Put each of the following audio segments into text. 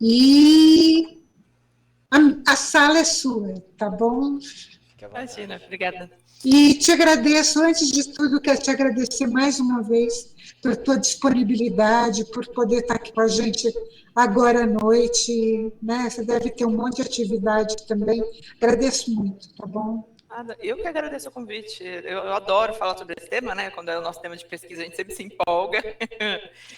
E a sala é sua, tá bom? Imagina, obrigada. E te agradeço, antes de tudo, quero te agradecer mais uma vez por tua disponibilidade, por poder estar aqui com a gente agora à noite, né? Você deve ter um monte de atividade também. Agradeço muito, tá bom? Eu que agradeço o convite. Eu adoro falar sobre esse tema, né? Quando é o nosso tema de pesquisa, a gente sempre se empolga.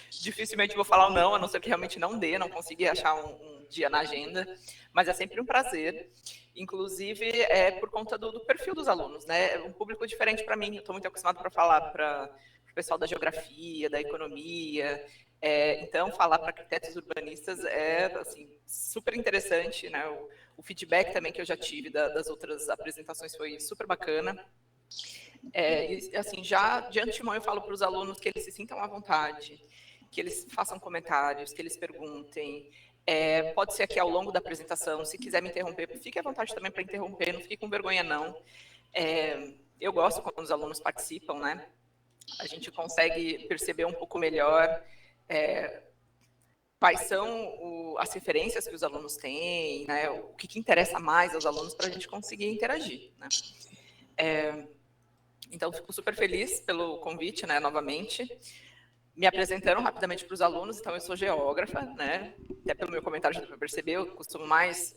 Dificilmente vou falar um não, a não ser que realmente não dê, não consegui achar um dia na agenda. Mas é sempre um prazer. Inclusive, é por conta do perfil dos alunos, né? É um público diferente para mim. Eu estou muito acostumado para falar para o pessoal da geografia, da economia. Então, falar para arquitetos urbanistas é assim, super interessante, né? O feedback também que eu já tive das outras apresentações foi super bacana. E, assim, já de antemão eu falo para os alunos que eles se sintam à vontade, que eles façam comentários, que eles perguntem. Pode ser aqui ao longo da apresentação, se quiser me interromper, fique à vontade também para interromper, não fique com vergonha não. Eu gosto quando os alunos participam, né? A gente consegue perceber um pouco melhor quais são as referências que os alunos têm, né? O que interessa mais aos alunos para a gente conseguir interagir, né? Então, fico super feliz pelo convite, né, novamente. Me apresentando rapidamente para os alunos, então eu sou geógrafa, né? Até pelo meu comentário já deu para perceber, eu costumo mais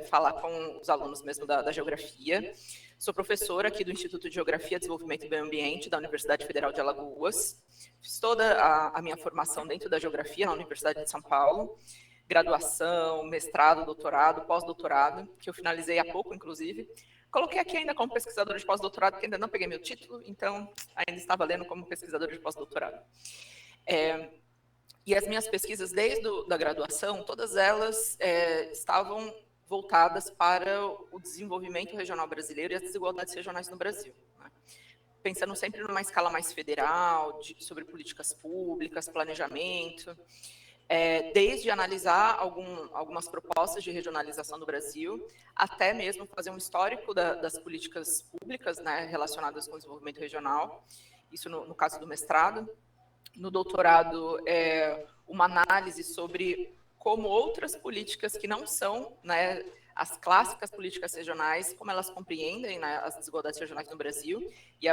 falar com os alunos mesmo da geografia. Sou professora aqui do Instituto de Geografia, Desenvolvimento e Meio Ambiente da Universidade Federal de Alagoas. Fiz toda a minha formação dentro da geografia na Universidade de São Paulo, graduação, mestrado, doutorado, pós-doutorado, que eu finalizei há pouco, inclusive. Coloquei aqui ainda como pesquisadora de pós-doutorado, porque ainda não peguei meu título, então ainda está valendo como pesquisadora de pós-doutorado. E as minhas pesquisas desde a graduação, todas elas estavam voltadas para o desenvolvimento regional brasileiro e as desigualdades regionais no Brasil, né? Pensando sempre numa escala mais federal, sobre políticas públicas, planejamento, desde analisar algumas propostas de regionalização do Brasil, até mesmo fazer um histórico das políticas públicas, né, relacionadas com o desenvolvimento regional, isso no caso do mestrado. No doutorado, uma análise sobre como outras políticas que não são, né, as clássicas políticas regionais, como elas compreendem, né, as desigualdades regionais no Brasil. E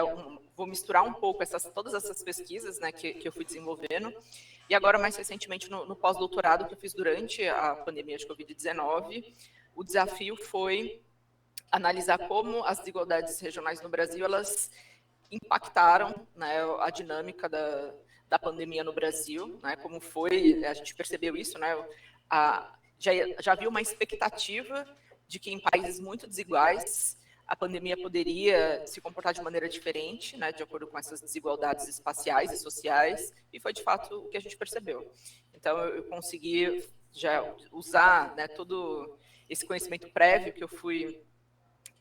vou misturar um pouco todas essas pesquisas, né, que eu fui desenvolvendo. E agora, mais recentemente, no pós-doutorado que eu fiz durante a pandemia de Covid-19, o desafio foi analisar como as desigualdades regionais no Brasil, elas impactaram, né, a dinâmica da pandemia no Brasil, né, como foi, a gente percebeu isso, né, já havia uma expectativa de que em países muito desiguais a pandemia poderia se comportar de maneira diferente, né, de acordo com essas desigualdades espaciais e sociais, e foi de fato o que a gente percebeu. Então eu consegui já usar, né, todo esse conhecimento prévio que eu fui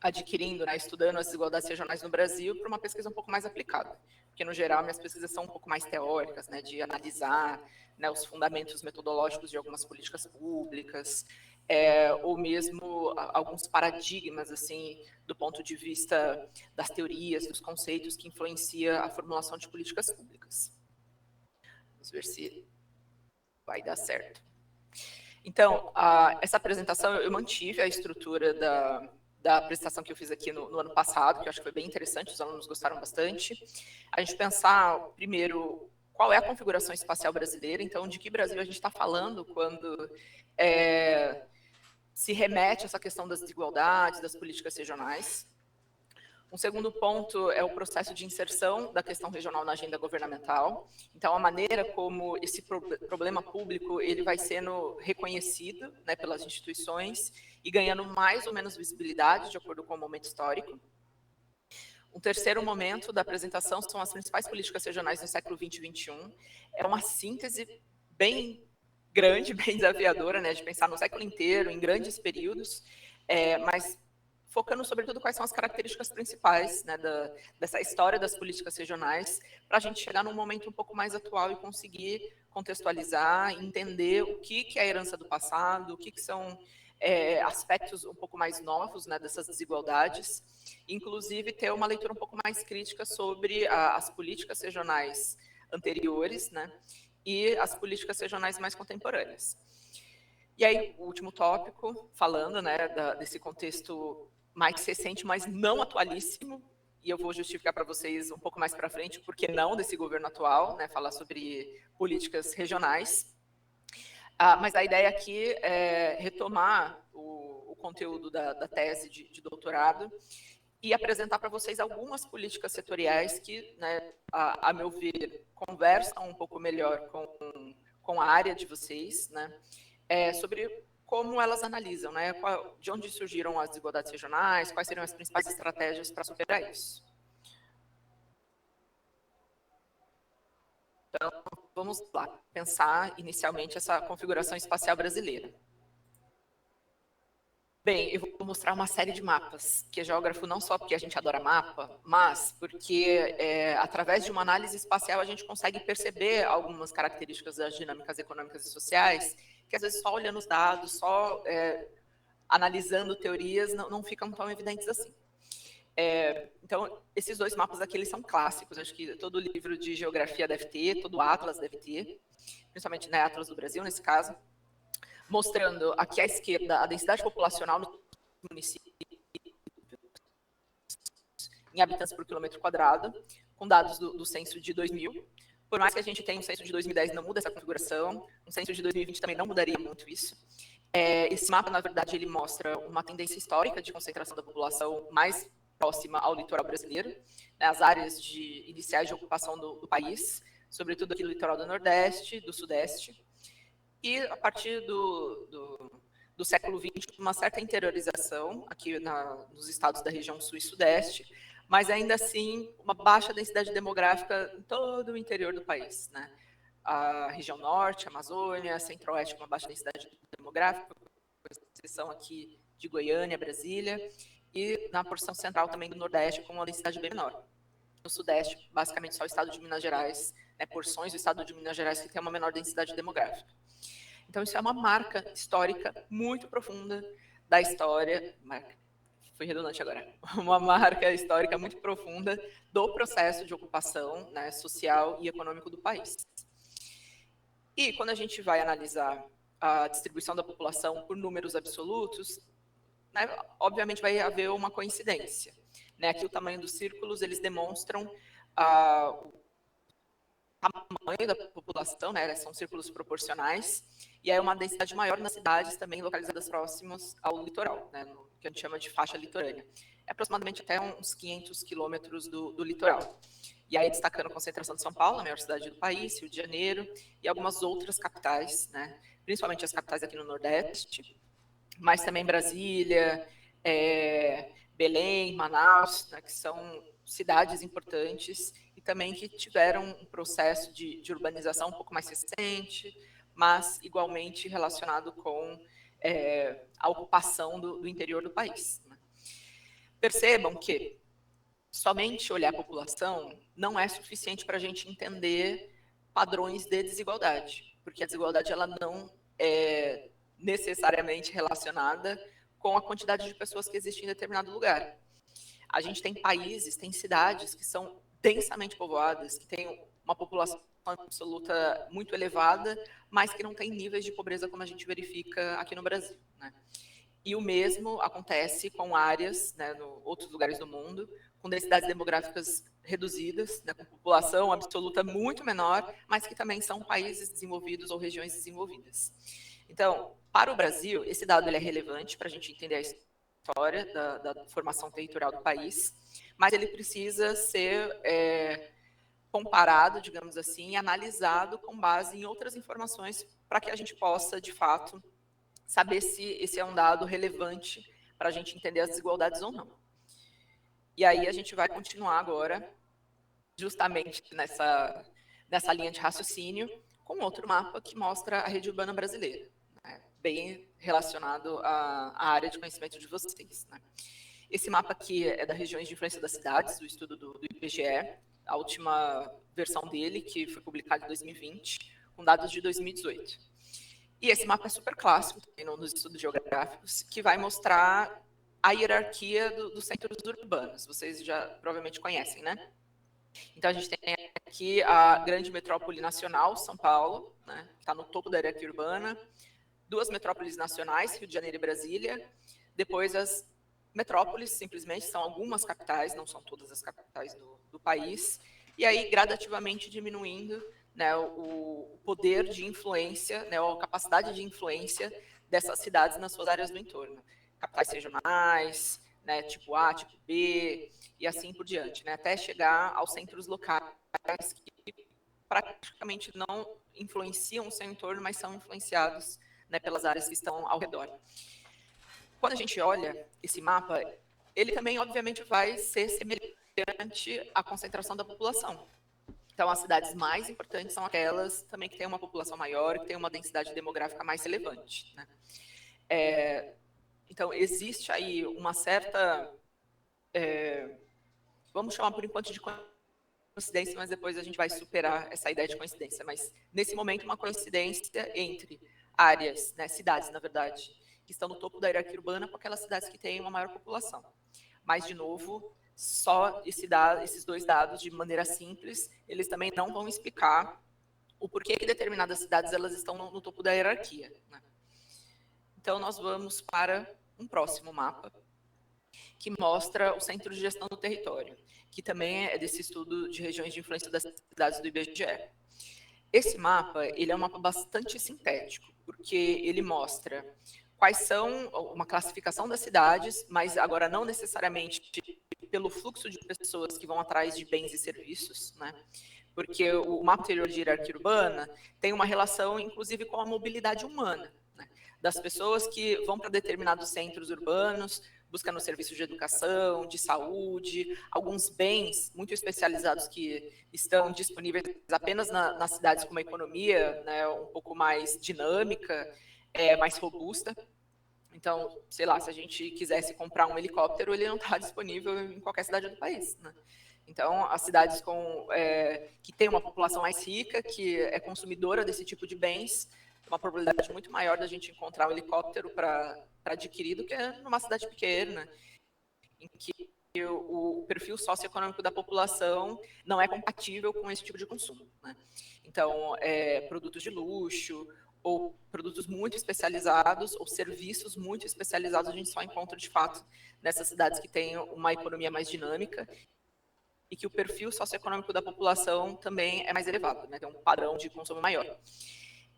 adquirindo, né, estudando as desigualdades regionais no Brasil, para uma pesquisa um pouco mais aplicada. Porque, no geral, minhas pesquisas são um pouco mais teóricas, né, de analisar, né, os fundamentos metodológicos de algumas políticas públicas, ou mesmo alguns paradigmas, assim, do ponto de vista das teorias, dos conceitos que influencia a formulação de políticas públicas. Vamos ver se vai dar certo. Então, essa apresentação, eu mantive a estrutura da apresentação que eu fiz aqui no ano passado, que eu acho que foi bem interessante, os alunos gostaram bastante. A gente pensar, primeiro, qual é a configuração espacial brasileira, então, de que Brasil a gente está falando quando se remete a essa questão das desigualdades, das políticas regionais. Um segundo ponto é o processo de inserção da questão regional na agenda governamental. Então, a maneira como esse problema público ele vai sendo reconhecido, né, pelas instituições e ganhando mais ou menos visibilidade de acordo com o momento histórico. Um terceiro momento da apresentação são as principais políticas regionais no século XX e XXI. É uma síntese bem grande, bem desafiadora, né, de pensar no século inteiro, em grandes períodos, mas focando sobretudo quais são as características principais, né, dessa história das políticas regionais, para a gente chegar num momento um pouco mais atual e conseguir contextualizar, entender o que é a herança do passado, o que são aspectos um pouco mais novos, né, dessas desigualdades, inclusive ter uma leitura um pouco mais crítica sobre as políticas regionais anteriores, né, e as políticas regionais mais contemporâneas. E aí, o último tópico, falando, né, desse contexto mais recente, mas não atualíssimo, e eu vou justificar para vocês um pouco mais para frente, por que não desse governo atual, né, falar sobre políticas regionais. Mas a ideia aqui é retomar o conteúdo da tese de doutorado e apresentar para vocês algumas políticas setoriais que, né, a meu ver, conversam um pouco melhor com a área de vocês, né, sobre como elas analisam, né, de onde surgiram as desigualdades regionais, quais seriam as principais estratégias para superar isso. Então, vamos lá, pensar inicialmente essa configuração espacial brasileira. Bem, eu vou mostrar uma série de mapas, que é geógrafo não só porque a gente adora mapa, mas porque através de uma análise espacial a gente consegue perceber algumas características das dinâmicas econômicas e sociais, que às vezes só olhando os dados, só analisando teorias, não ficam tão evidentes assim. Então, esses dois mapas aqui, eles são clássicos, acho que todo livro de geografia deve ter, todo Atlas deve ter, principalmente, né, Atlas do Brasil, nesse caso, mostrando aqui à esquerda a densidade populacional no município em habitantes por quilômetro quadrado, com dados do censo de 2000. Por mais que a gente tenha um censo de 2010, não muda essa configuração, um censo de 2020 também não mudaria muito isso. Esse mapa, na verdade, ele mostra uma tendência histórica de concentração da população mais próxima ao litoral brasileiro, né, as áreas iniciais de ocupação do país, sobretudo aqui no litoral do Nordeste, do Sudeste, e a partir do século XX, uma certa interiorização aqui nos estados da região Sul e Sudeste, mas ainda assim uma baixa densidade demográfica em todo o interior do país, né? A região Norte, Amazônia, Centro-Oeste com uma baixa densidade demográfica, com exceção aqui de Goiânia, Brasília, e na porção central também do Nordeste com uma densidade bem menor. No Sudeste, basicamente só o estado de Minas Gerais, né, porções do estado de Minas Gerais que tem uma menor densidade demográfica. Então, isso é uma marca histórica muito profunda da história, foi redundante agora, uma marca histórica muito profunda do processo de ocupação, né, social e econômico do país. E quando a gente vai analisar a distribuição da população por números absolutos, né, obviamente vai haver uma coincidência. Né? Aqui o tamanho dos círculos, eles demonstram o tamanho da população, né, são círculos proporcionais, e aí uma densidade maior nas cidades também localizadas próximas ao litoral, né, que a gente chama de faixa litorânea. É aproximadamente até uns 500 quilômetros do litoral. E aí destacando a concentração de São Paulo, a maior cidade do país, Rio de Janeiro, e algumas outras capitais, né, principalmente as capitais aqui no Nordeste, mas também Brasília, Belém, Manaus, né, que são cidades importantes e também que tiveram um processo de urbanização um pouco mais recente, mas igualmente relacionado com a ocupação do interior do país. Né? Percebam que somente olhar a população não é suficiente para a gente entender padrões de desigualdade, porque a desigualdade ela não é necessariamente relacionada com a quantidade de pessoas que existem em determinado lugar. A gente tem países, tem cidades que são densamente povoadas, que têm uma população absoluta muito elevada, mas que não tem níveis de pobreza como a gente verifica aqui no Brasil. Né? E o mesmo acontece com áreas, né, em outros lugares do mundo, com densidades demográficas reduzidas, né, com população absoluta muito menor, mas que também são países desenvolvidos ou regiões desenvolvidas. Então, para o Brasil, esse dado ele é relevante para a gente entender a história da formação territorial do país, mas ele precisa ser comparado, digamos assim, e analisado com base em outras informações para que a gente possa, de fato, saber se esse é um dado relevante para a gente entender as desigualdades ou não. E aí a gente vai continuar agora, justamente nessa linha de raciocínio, com outro mapa que mostra a rede urbana brasileira, né? Bem relacionado à área de conhecimento de vocês. Né? Esse mapa aqui é da regiões de influência das cidades, do estudo do IBGE, a última versão dele, que foi publicada em 2020, com dados de 2018. E esse mapa é super clássico nos estudos geográficos, que vai mostrar a hierarquia dos centros urbanos. Vocês já provavelmente conhecem, né? Então, a gente tem aqui a grande metrópole nacional, São Paulo, né, que está no topo da hierarquia urbana. duas metrópoles nacionais, Rio de Janeiro e Brasília, depois as metrópoles, simplesmente, são algumas capitais, não são todas as capitais do país, e aí gradativamente diminuindo, né, o poder de influência, né, a capacidade de influência dessas cidades nas suas áreas do entorno. Capitais regionais, né, tipo A, tipo B, e assim por diante, né, até chegar aos centros locais que praticamente não influenciam o seu entorno, mas são influenciados, né, pelas áreas que estão ao redor. Quando a gente olha esse mapa, ele também, obviamente, vai ser semelhante à concentração da população. Então, as cidades mais importantes são aquelas também que têm uma população maior, que têm uma densidade demográfica mais relevante, né? Então, existe aí uma certa, vamos chamar por enquanto de coincidência, mas depois a gente vai superar essa ideia de coincidência. Mas, nesse momento, uma coincidência entre áreas, né, cidades, na verdade, que estão no topo da hierarquia urbana com aquelas cidades que têm uma maior população. Mas, de novo, só esses dois dados, de maneira simples, eles também não vão explicar o porquê que determinadas cidades elas estão no topo da hierarquia, né? Então, nós vamos para um próximo mapa, que mostra o Centro de Gestão do Território, que também é desse estudo de regiões de influência das cidades do IBGE. Esse mapa, ele é um mapa bastante sintético, porque ele mostra quais são uma classificação das cidades, mas agora não necessariamente pelo fluxo de pessoas que vão atrás de bens e serviços, né? Porque o mapa anterior de hierarquia urbana tem uma relação, inclusive, com a mobilidade humana, né? Das pessoas que vão para determinados centros urbanos, buscando serviços de educação, de saúde, alguns bens muito especializados que estão disponíveis apenas nas cidades com uma economia, né, um pouco mais dinâmica, mais robusta. Então, sei lá, se a gente quisesse comprar um helicóptero, ele não está disponível em qualquer cidade do país, né? Então, as cidades que têm uma população mais rica, que é consumidora desse tipo de bens, uma probabilidade muito maior da gente encontrar um helicóptero para adquirir do que numa cidade pequena, em que o perfil socioeconômico da população não é compatível com esse tipo de consumo, né? Então, produtos de luxo, ou produtos muito especializados, ou serviços muito especializados, a gente só encontra, de fato, nessas cidades que têm uma economia mais dinâmica e que o perfil socioeconômico da população também é mais elevado, né? Tem um padrão de consumo maior.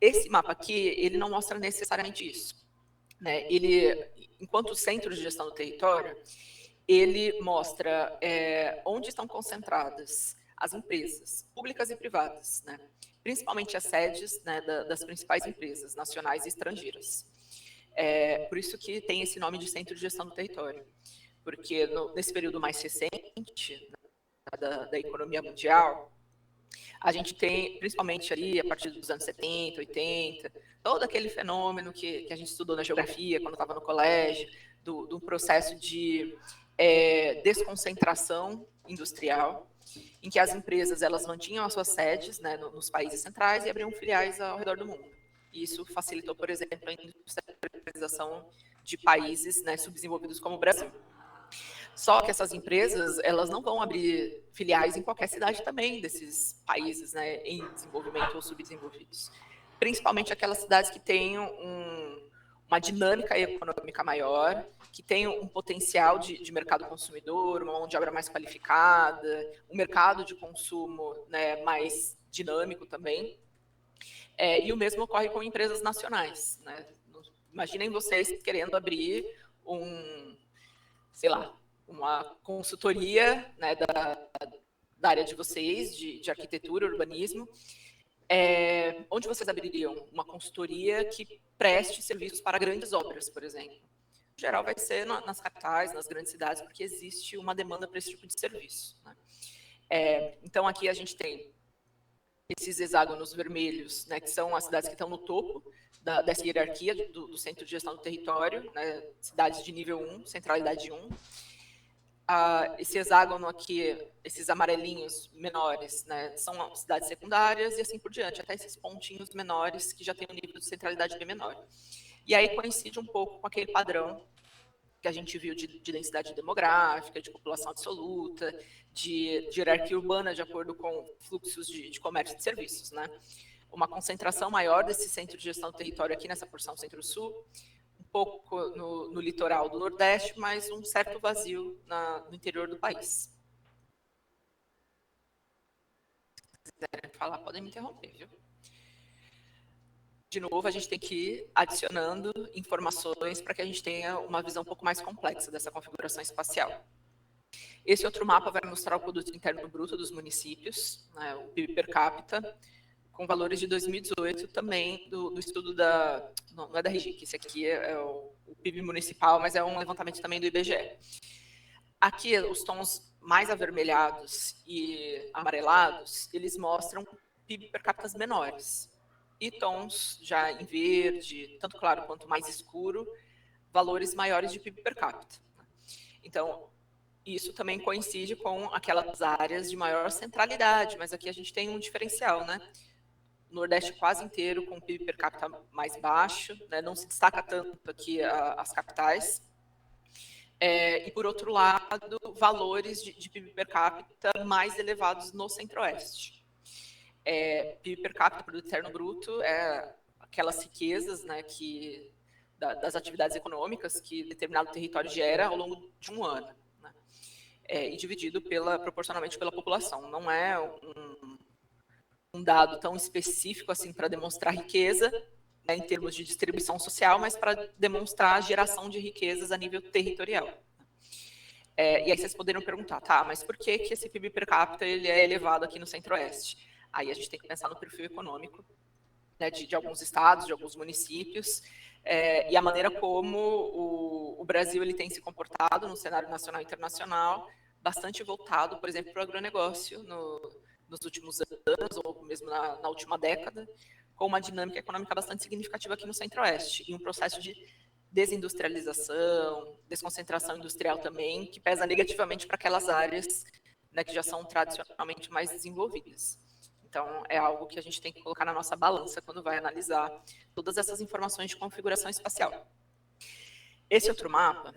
Esse mapa aqui, ele não mostra necessariamente isso, né? Ele, enquanto centro de gestão do território, ele mostra onde estão concentradas as empresas públicas e privadas, né? Principalmente as sedes, né, das principais empresas nacionais e estrangeiras. Por isso que tem esse nome de Centro de Gestão do Território, porque nesse período mais recente, né, da economia mundial, a gente tem, principalmente ali, a partir dos anos 70, 80, todo aquele fenômeno que a gente estudou na geografia, quando estava no colégio, do processo de desconcentração industrial, em que as empresas elas mantinham as suas sedes, né, nos países centrais e abriam filiais ao redor do mundo. E isso facilitou, por exemplo, a industrialização de países, né, subdesenvolvidos como o Brasil. Só que essas empresas elas não vão abrir filiais em qualquer cidade também desses países, né, em desenvolvimento ou subdesenvolvidos. Principalmente aquelas cidades que têm uma dinâmica econômica maior, que tem um potencial de mercado consumidor, uma mão de obra mais qualificada, um mercado de consumo, né, mais dinâmico também. E o mesmo ocorre com empresas nacionais, né? Imaginem vocês querendo abrir sei lá, uma consultoria, né, da área de vocês, de arquitetura, urbanismo, onde vocês abririam uma consultoria que preste serviços para grandes obras, por exemplo. Em geral, vai ser nas capitais, nas grandes cidades, porque existe uma demanda para esse tipo de serviço, né? Então, aqui a gente tem esses hexágonos vermelhos, né, que são as cidades que estão no topo dessa hierarquia do Centro de Gestão do Território, né, cidades de nível 1, centralidade 1. Esse hexágono aqui, esses amarelinhos menores, né, são cidades secundárias e assim por diante, até esses pontinhos menores que já têm um nível de centralidade bem menor. E aí coincide um pouco com aquele padrão que a gente viu de densidade demográfica, de população absoluta, de hierarquia urbana de acordo com fluxos de comércio e de serviços, né? uma concentração maior desse centro de gestão do território aqui nessa porção centro-sul, um pouco no litoral do Nordeste, mas um certo vazio no interior do país. Se quiserem falar, podem me interromper, viu? De novo, a gente tem que ir adicionando informações para que a gente tenha uma visão um pouco mais complexa dessa configuração espacial. Esse outro mapa vai mostrar o produto interno bruto dos municípios, né, o PIB per capita, com valores de 2018 também do estudo não é da RGIC, esse aqui é o PIB municipal, mas é um levantamento também do IBGE. Aqui, os tons mais avermelhados e amarelados, eles mostram PIB per capita menores. E tons já em verde, tanto claro quanto mais escuro, valores maiores de PIB per capita. Então, isso também coincide com aquelas áreas de maior centralidade, mas aqui a gente tem um diferencial, né? O Nordeste quase inteiro com PIB per capita mais baixo, né? Não se destaca tanto aqui as capitais. E, por outro lado, valores de PIB per capita mais elevados no Centro-Oeste. PIB per capita, produto interno bruto, é aquelas riquezas, né, das atividades econômicas que determinado território gera ao longo de um ano, né, e dividido proporcionalmente pela população. Não é um dado tão específico assim para demonstrar riqueza, né, em termos de distribuição social, mas para demonstrar a geração de riquezas a nível territorial. E aí vocês poderiam perguntar, tá, mas por que esse PIB per capita ele é elevado aqui no Centro-Oeste? Aí a gente tem que pensar no perfil econômico, né, de alguns estados, de alguns municípios, e a maneira como o Brasil ele tem se comportado no cenário nacional e internacional, bastante voltado, por exemplo, para o agronegócio nos últimos anos, ou mesmo na última década, com uma dinâmica econômica bastante significativa aqui no Centro-Oeste, e um processo de desindustrialização, desconcentração industrial também, que pesa negativamente para aquelas áreas, né, que já são tradicionalmente mais desenvolvidas. Então, é algo que a gente tem que colocar na nossa balança quando vai analisar todas essas informações de configuração espacial. Esse outro mapa,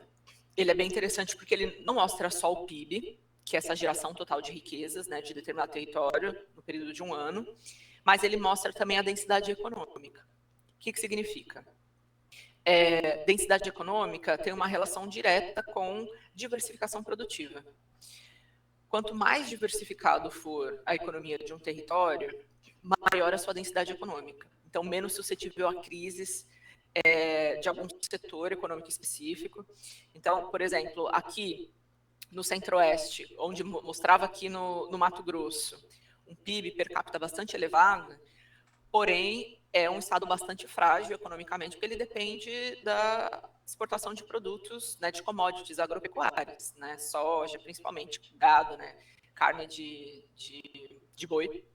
ele é bem interessante porque ele não mostra só o PIB, que é essa geração total de riquezas, né, de determinado território no período de um ano, mas ele mostra também a densidade econômica. O que significa? Densidade econômica tem uma relação direta com diversificação produtiva. Quanto mais diversificado for a economia de um território, maior a sua densidade econômica. Então, menos suscetível a crises de algum setor econômico específico. Então, por exemplo, aqui no Centro-Oeste, onde mostrava aqui no Mato Grosso um PIB per capita bastante elevado, porém é um estado bastante frágil economicamente, porque ele depende da exportação de produtos, né, de commodities agropecuárias, né, soja, principalmente gado, né, carne de boi.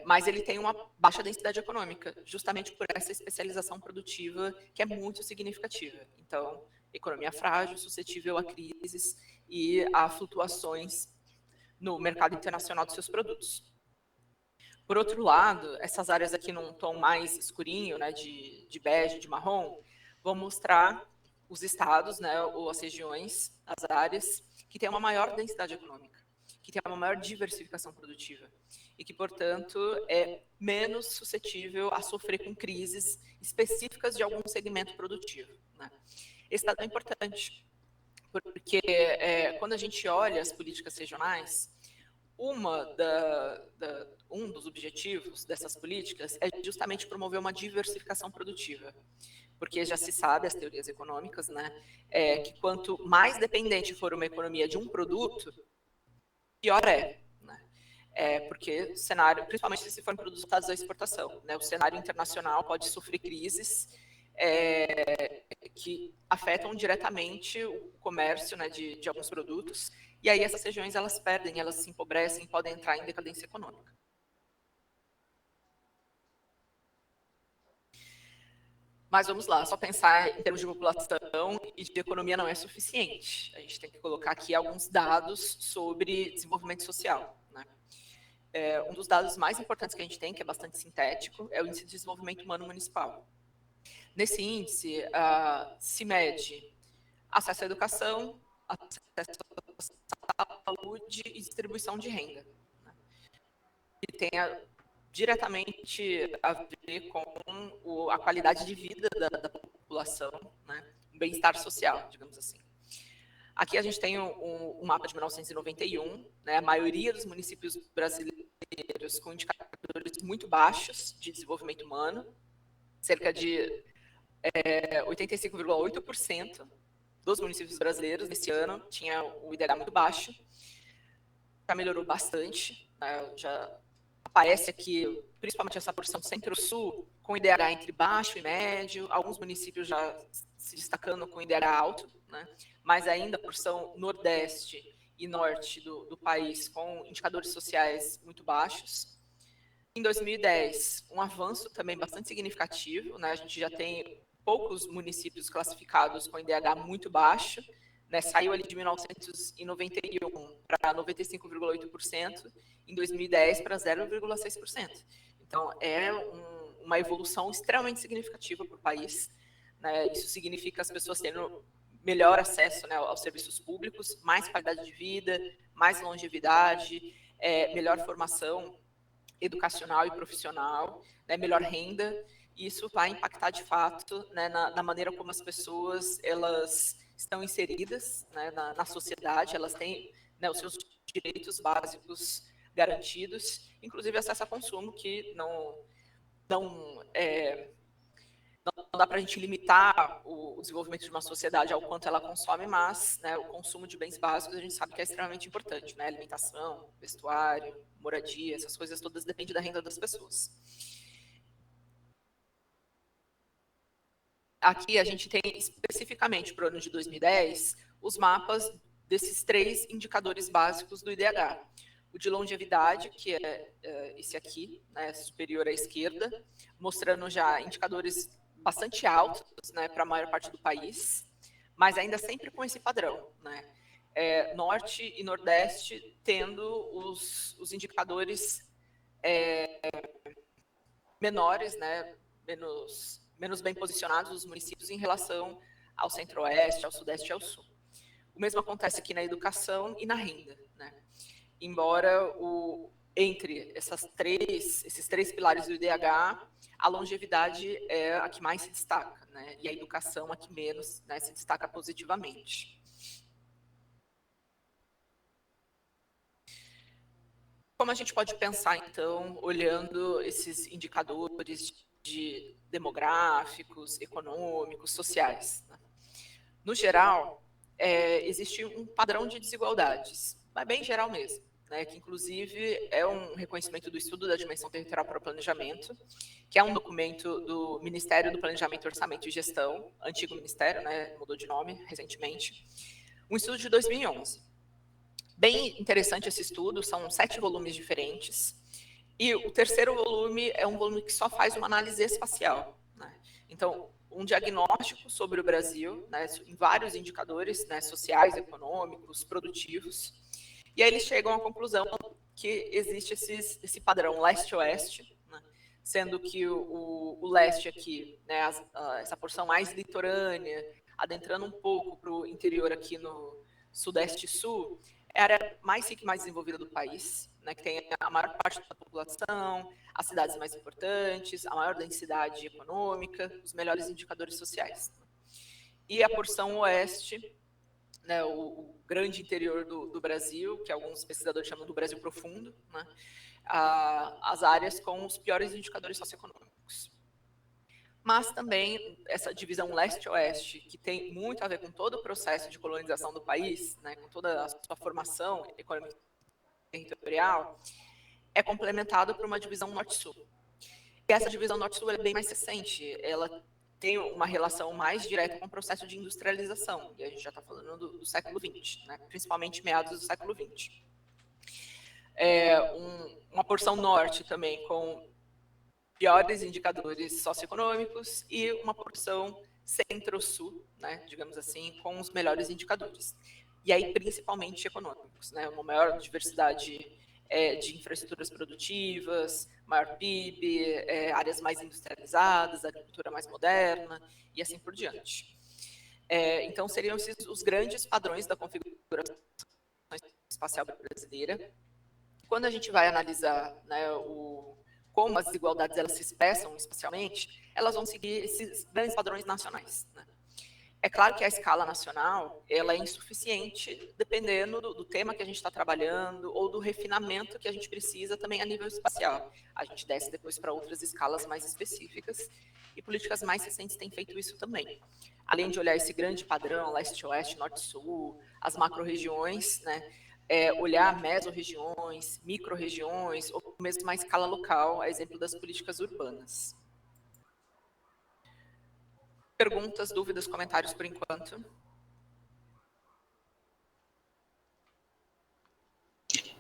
Mas ele tem uma baixa densidade econômica, justamente por essa especialização produtiva que é muito significativa. Então, economia frágil, suscetível a crises e a flutuações no mercado internacional dos seus produtos. Por outro lado, essas áreas aqui num tom mais escurinho, né, de bege, de marrom, vão mostrar os estados, né, ou as regiões, as áreas que têm uma maior densidade econômica, que têm uma maior diversificação produtiva e que, portanto, é menos suscetível a sofrer com crises específicas de algum segmento produtivo, né. Esse dado é importante, porque quando a gente olha as políticas regionais, um dos objetivos dessas políticas é justamente promover uma diversificação produtiva, porque já se sabe, as teorias econômicas, né, que quanto mais dependente for uma economia de um produto, pior é, né? Porque o cenário, principalmente se forem produtos voltados à exportação, né, o cenário internacional pode sofrer crises que afetam diretamente o comércio, né, de alguns produtos, e aí essas regiões elas perdem, elas se empobrecem, podem entrar em decadência econômica. Mas vamos lá, só pensar em termos de população e de economia não é suficiente. A gente tem que colocar aqui alguns dados sobre desenvolvimento social, né? Um dos dados mais importantes que a gente tem, que é bastante sintético, é o Índice de Desenvolvimento Humano Municipal. Nesse índice, se mede acesso à educação, acesso à saúde e distribuição de renda. E tem diretamente a ver com a qualidade de vida da população, né? O bem-estar social, digamos assim. Aqui a gente tem um mapa de 1991, né? A maioria dos municípios brasileiros com indicadores muito baixos de desenvolvimento humano, cerca de 85,8% dos municípios brasileiros nesse ano tinha o IDH muito baixo. Já melhorou bastante, né? Já aparece aqui, principalmente essa porção centro-sul, com IDH entre baixo e médio, alguns municípios já se destacando com IDH alto, né? Mas ainda a porção nordeste e norte do país com indicadores sociais muito baixos. Em 2010, um avanço também bastante significativo, né? A gente já tem poucos municípios classificados com IDH muito baixo, né? Saiu ali de 1991 para 95,8%, em 2010 para 0,6%. Então, é uma evolução extremamente significativa para o país, né? Isso significa as pessoas tendo melhor acesso, né, aos serviços públicos, mais qualidade de vida, mais longevidade, melhor formação educacional e profissional, né, melhor renda. E isso vai impactar de fato, né, na maneira como as pessoas elas estão inseridas, né, na sociedade, elas têm, né, os seus direitos básicos garantidos, inclusive acesso a consumo, que não dá para a gente limitar o desenvolvimento de uma sociedade ao quanto ela consome, mas, né, o consumo de bens básicos a gente sabe que é extremamente importante, né? Alimentação, vestuário, moradia, essas coisas todas dependem da renda das pessoas. Aqui a gente tem especificamente para o ano de 2010 os mapas desses 3 indicadores básicos do IDH. O de longevidade, que é esse aqui, né, superior à esquerda, mostrando já indicadores bastante altos, né, para a maior parte do país, mas ainda sempre com esse padrão, né? Norte e Nordeste tendo os indicadores menores, né, menos bem posicionados dos municípios em relação ao Centro-Oeste, ao Sudeste e ao Sul. O mesmo acontece aqui na educação e na renda, né? Embora entre esses três pilares do IDH, a longevidade é a que mais se destaca, né? E a educação a que menos, né, se destaca positivamente. Como a gente pode pensar, então, olhando esses indicadores demográficos, econômicos, sociais, né? No geral, existe um padrão de desigualdades, mas bem geral mesmo, né, que inclusive é um reconhecimento do Estudo da Dimensão Territorial para o Planejamento, que é um documento do Ministério do Planejamento, Orçamento e Gestão, antigo ministério, né, mudou de nome recentemente, um estudo de 2011. Bem interessante esse estudo, são 7 volumes diferentes, e o terceiro volume é um volume que só faz uma análise espacial, né? Então, um diagnóstico sobre o Brasil, né, em vários indicadores, né, sociais, econômicos, produtivos, e aí eles chegam à conclusão que existe esse padrão leste-oeste, né, sendo que o leste aqui, né, essa porção mais litorânea, adentrando um pouco para o interior aqui no sudeste e sul, é a área mais rica e mais desenvolvida do país, né, que tem a maior parte da população, as cidades mais importantes, a maior densidade econômica, os melhores indicadores sociais. E a porção oeste, né, o grande interior do Brasil, que alguns pesquisadores chamam do Brasil profundo, né, as áreas com os piores indicadores socioeconômicos. Mas também essa divisão leste-oeste, que tem muito a ver com todo o processo de colonização do país, né, com toda a sua formação econômica e territorial, é complementado por uma divisão norte-sul. E essa divisão norte-sul é bem mais recente, ela tem uma relação mais direta com o processo de industrialização, e a gente já está falando do século XX, né, principalmente meados do século XX. Uma porção norte também com piores indicadores socioeconômicos e uma porção centro-sul, né, digamos assim, com os melhores indicadores. E aí, principalmente econômicos, né, uma maior diversidade de infraestruturas produtivas, maior PIB, áreas mais industrializadas, agricultura mais moderna e assim por diante. Então, seriam esses os grandes padrões da configuração espacial brasileira. Quando a gente vai analisar, né, como as desigualdades elas se expressam espacialmente, elas vão seguir esses grandes padrões nacionais, né? É claro que a escala nacional ela é insuficiente dependendo do tema que a gente está trabalhando ou do refinamento que a gente precisa também a nível espacial. A gente desce depois para outras escalas mais específicas e políticas mais recentes têm feito isso também. Além de olhar esse grande padrão, leste-oeste, norte-sul, as macro-regiões, né? Olhar mesorregiões, micro-regiões, ou mesmo uma escala local, a exemplo das políticas urbanas. Perguntas, dúvidas, comentários por enquanto?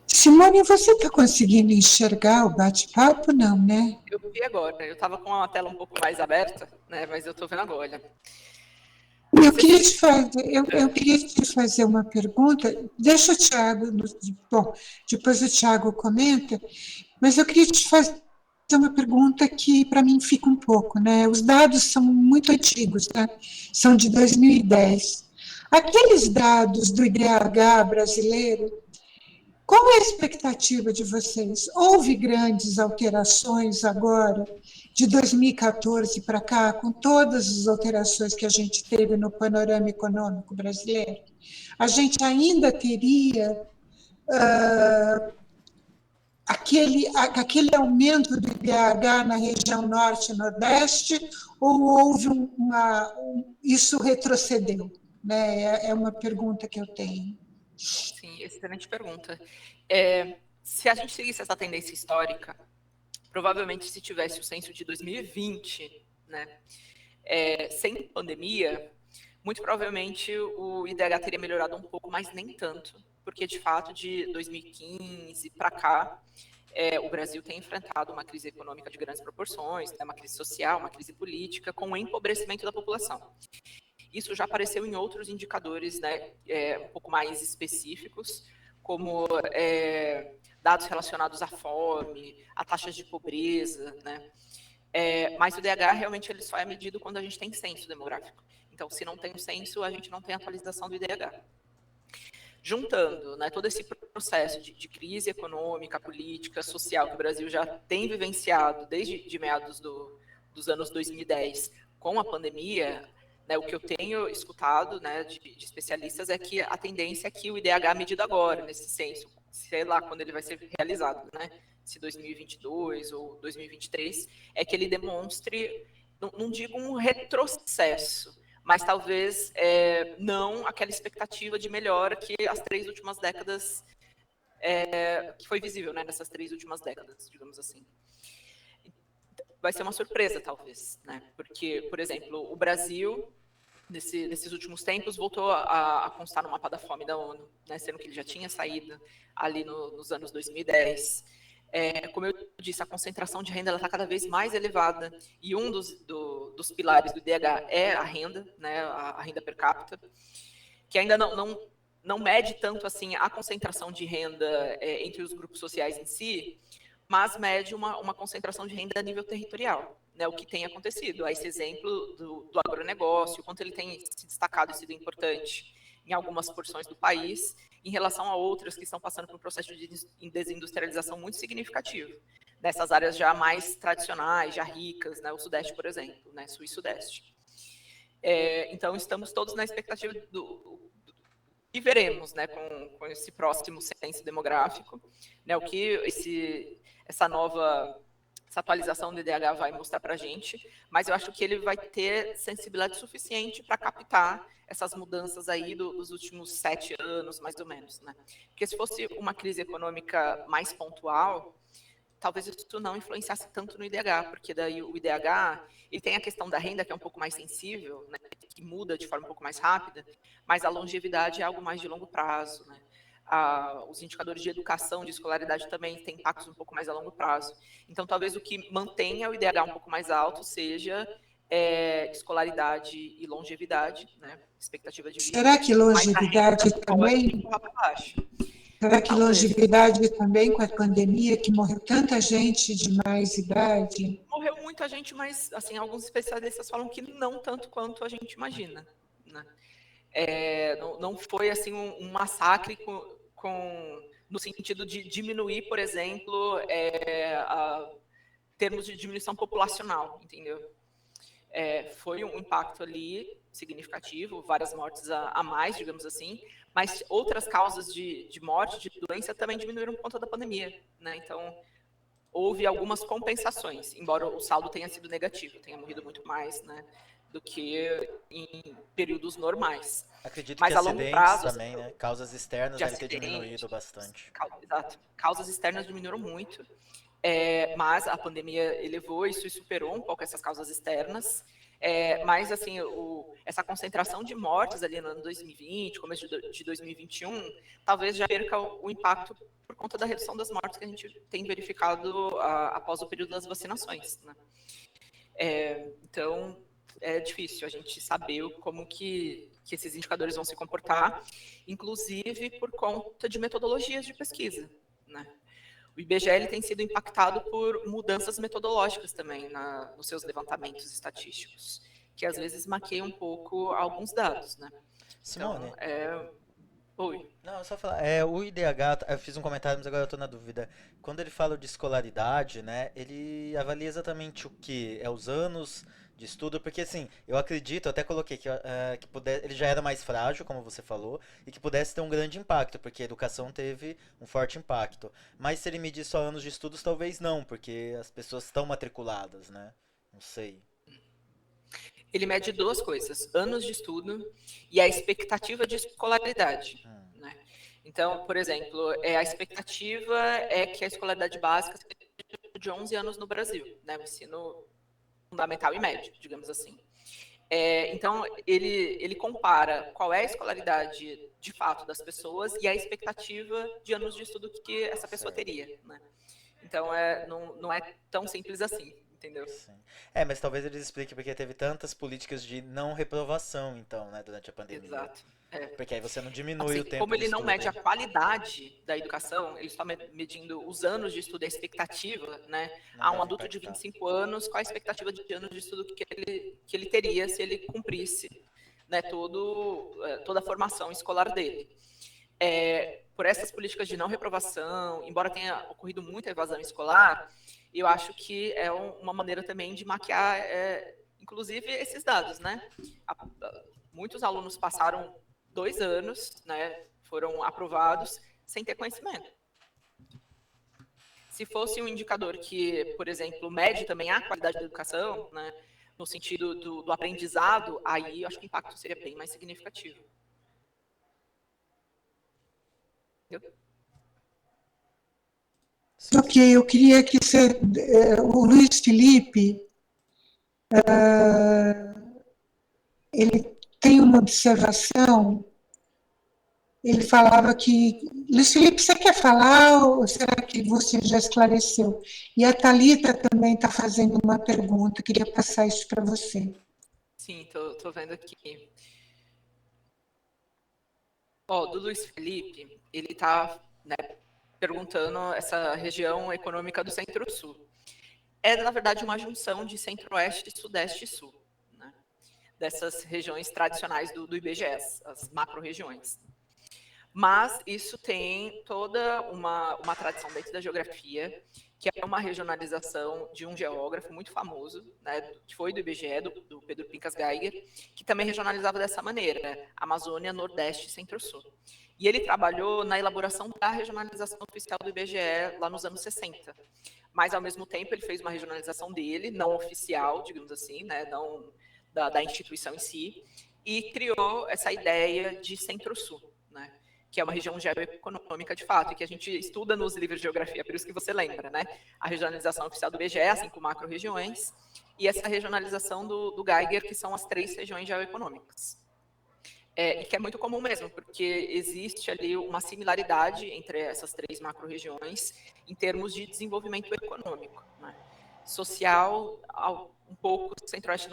Simone, você está conseguindo enxergar o bate-papo? Não, né? Eu vi agora, eu estava com a tela um pouco mais aberta, né, mas eu estou vendo agora. Eu queria te fazer uma pergunta. Deixa o Tiago, bom, depois o Tiago comenta, mas eu queria te fazer uma pergunta que para mim fica um pouco, né? Os dados são muito antigos, né? São de 2010. Aqueles dados do IDH brasileiro, qual é a expectativa de vocês? Houve grandes alterações agora, de 2014 para cá, com todas as alterações que a gente teve no panorama econômico brasileiro? A gente ainda teria aquele aumento do IDH na região norte e nordeste, ou houve isso retrocedeu? Né? É uma pergunta que eu tenho. Sim, excelente pergunta. Se a gente seguisse essa tendência histórica, provavelmente se tivesse o censo de 2020, né, sem pandemia, muito provavelmente o IDH teria melhorado um pouco, mas nem tanto, porque de fato de 2015 para cá, o Brasil tem enfrentado uma crise econômica de grandes proporções, né, uma crise social, uma crise política, com o empobrecimento da população. Isso já apareceu em outros indicadores, né, um pouco mais específicos, como dados relacionados à fome, a taxas de pobreza, né? Mas o DH realmente ele só é medido quando a gente tem censo demográfico. Então, se não tem o censo, a gente não tem atualização do IDH. Juntando, né, todo esse processo de crise econômica, política, social que o Brasil já tem vivenciado desde de meados dos anos 2010 com a pandemia, né, o que eu tenho escutado, né, de especialistas é que a tendência é que o IDH medido agora, nesse censo, sei lá quando ele vai ser realizado, né, se 2022 ou 2023, é que ele demonstre, não digo um retrocesso, mas talvez não aquela expectativa de melhora que as 3 últimas décadas, que foi visível, né, nessas 3 últimas décadas, digamos assim. Vai ser uma surpresa, talvez, né? Porque, por exemplo, o Brasil, nesses últimos tempos, voltou a constar no mapa da fome da ONU, né? Sendo que ele já tinha saído ali nos anos 2010. Como eu disse, a concentração de renda está cada vez mais elevada, e um dos pilares do IDH é a renda, né? A renda per capita, que ainda não mede tanto assim a concentração de renda entre os grupos sociais em si, mas mede uma concentração de renda a nível territorial, né, o que tem acontecido. Esse exemplo do agronegócio, o quanto ele tem se destacado e sido importante em algumas porções do país, em relação a outras que estão passando por um processo de desindustrialização muito significativo, nessas áreas já mais tradicionais, já ricas, né, o Sudeste, por exemplo, né, Sul e Sudeste. Então, estamos todos na expectativa e veremos, né, com esse próximo censo demográfico, né, o que essa atualização do IDH vai mostrar para a gente, mas eu acho que ele vai ter sensibilidade suficiente para captar essas mudanças aí dos últimos 7 anos, mais ou menos, né? Porque se fosse uma crise econômica mais pontual, talvez isso não influenciasse tanto no IDH, porque daí o IDH ele tem a questão da renda que é um pouco mais sensível, né, que muda de forma um pouco mais rápida, mas a longevidade é algo mais de longo prazo, né? Os indicadores de educação, de escolaridade também têm impactos um pouco mais a longo prazo. Então, talvez o que mantenha o IDH um pouco mais alto seja escolaridade e longevidade, né? Expectativa de vida. Será que longevidade Mas a renda pode também? empurrar para baixo. Será que Talvez. longevidade também com a pandemia, que morreu tanta gente de mais idade? Morreu muita gente, mas assim, alguns especialistas falam que não tanto quanto a gente imagina, né? Não foi assim um massacre no sentido de diminuir, por exemplo, termos de diminuição populacional, entendeu? Foi um impacto ali significativo, várias mortes a mais, digamos assim, mas outras causas de morte, de doença, também diminuíram por conta da pandemia, né? Então, houve algumas compensações, embora o saldo tenha sido negativo, tenha morrido muito mais, né, do que em períodos normais. Acredito que Mas a longo acidentes prazo, também, né? Causas externas de devem ter acidentes, diminuído bastante. exato, causas externas diminuíram muito, mas a pandemia elevou isso e superou um pouco essas causas externas. Mas, assim, essa concentração de mortes ali no ano 2020, começo de 2021, talvez já perca o impacto por conta da redução das mortes que a gente tem verificado após o período das vacinações, né? Então, é difícil a gente saber como que esses indicadores vão se comportar, inclusive por conta de metodologias de pesquisa, né? O IBGE tem sido impactado por mudanças metodológicas também nos seus levantamentos estatísticos, que às vezes maqueiam um pouco alguns dados, né? Simone, Então, oi. não, só falar. O IDH, eu fiz um comentário, mas agora eu tô na dúvida. Quando ele fala de escolaridade, né, ele avalia exatamente o que? É os anos de estudo? Porque assim, eu acredito, eu até coloquei que ele já era mais frágil, como você falou, e que pudesse ter um grande impacto, porque a educação teve um forte impacto. Mas se ele medir só anos de estudos, talvez não, porque as pessoas estão matriculadas, né? Não sei. Ele mede duas coisas, anos de estudo e a expectativa de escolaridade, né? Então, por exemplo, a expectativa é que a escolaridade básica seja de 11 anos no Brasil, né? O ensino fundamental e médio, digamos assim. Então, ele compara qual é a escolaridade de fato das pessoas e a expectativa de anos de estudo que essa pessoa teria, né? Então, não é tão simples assim, entendeu? Sim. Mas talvez eles expliquem porque teve tantas políticas de não reprovação, então, né, durante a pandemia. Exato. Porque aí você não diminui Assim, o tempo como de ele não estudo. mede a qualidade da educação, ele está medindo os anos de estudo e a expectativa, né? Não A um deve adulto de impactar. 25 anos, qual a expectativa de anos de estudo que ele teria se ele cumprisse, né, toda a formação escolar dele. Por essas políticas de não reprovação, embora tenha ocorrido muita evasão escolar, eu acho que é uma maneira também de maquiar, inclusive, esses dados, né? Muitos alunos passaram 2 anos, né, foram aprovados sem ter conhecimento. Se fosse um indicador que, por exemplo, mede também a qualidade da educação, né, no sentido do aprendizado, aí eu acho que o impacto seria bem mais significativo. Ok, eu queria que o Luiz Felipe, ele tem uma observação. Ele falava que... Luiz Felipe, você quer falar ou será que você já esclareceu? E a Thalita também está fazendo uma pergunta, queria passar isso para você. Sim, estou vendo aqui. Do Luiz Felipe, ele está, né, perguntando essa região econômica do Centro-Sul. Na verdade, uma junção de Centro-Oeste, Sudeste e Sul, né? Dessas regiões tradicionais do IBGE, as macro-regiões. Mas isso tem toda uma tradição dentro da geografia, que é uma regionalização de um geógrafo muito famoso, né, que foi do IBGE, do Pedro Pincas Geiger, que também regionalizava dessa maneira, né, Amazônia, Nordeste e Centro-Sul. E ele trabalhou na elaboração da regionalização oficial do IBGE lá nos anos 60. Mas, ao mesmo tempo, ele fez uma regionalização dele, não oficial, digamos assim, né, não da instituição em si, e criou essa ideia de Centro-Sul, né, que é uma região geoeconômica de fato, e que a gente estuda nos livros de geografia, por isso que você lembra, né? A regionalização oficial do IBGE, as 5 macro-regiões, e essa regionalização do Geiger, que são as 3 regiões geoeconômicas. E que é muito comum mesmo, porque existe ali uma similaridade entre essas 3 macro-regiões em termos de desenvolvimento econômico, né? Social, um pouco, o Centro-Oeste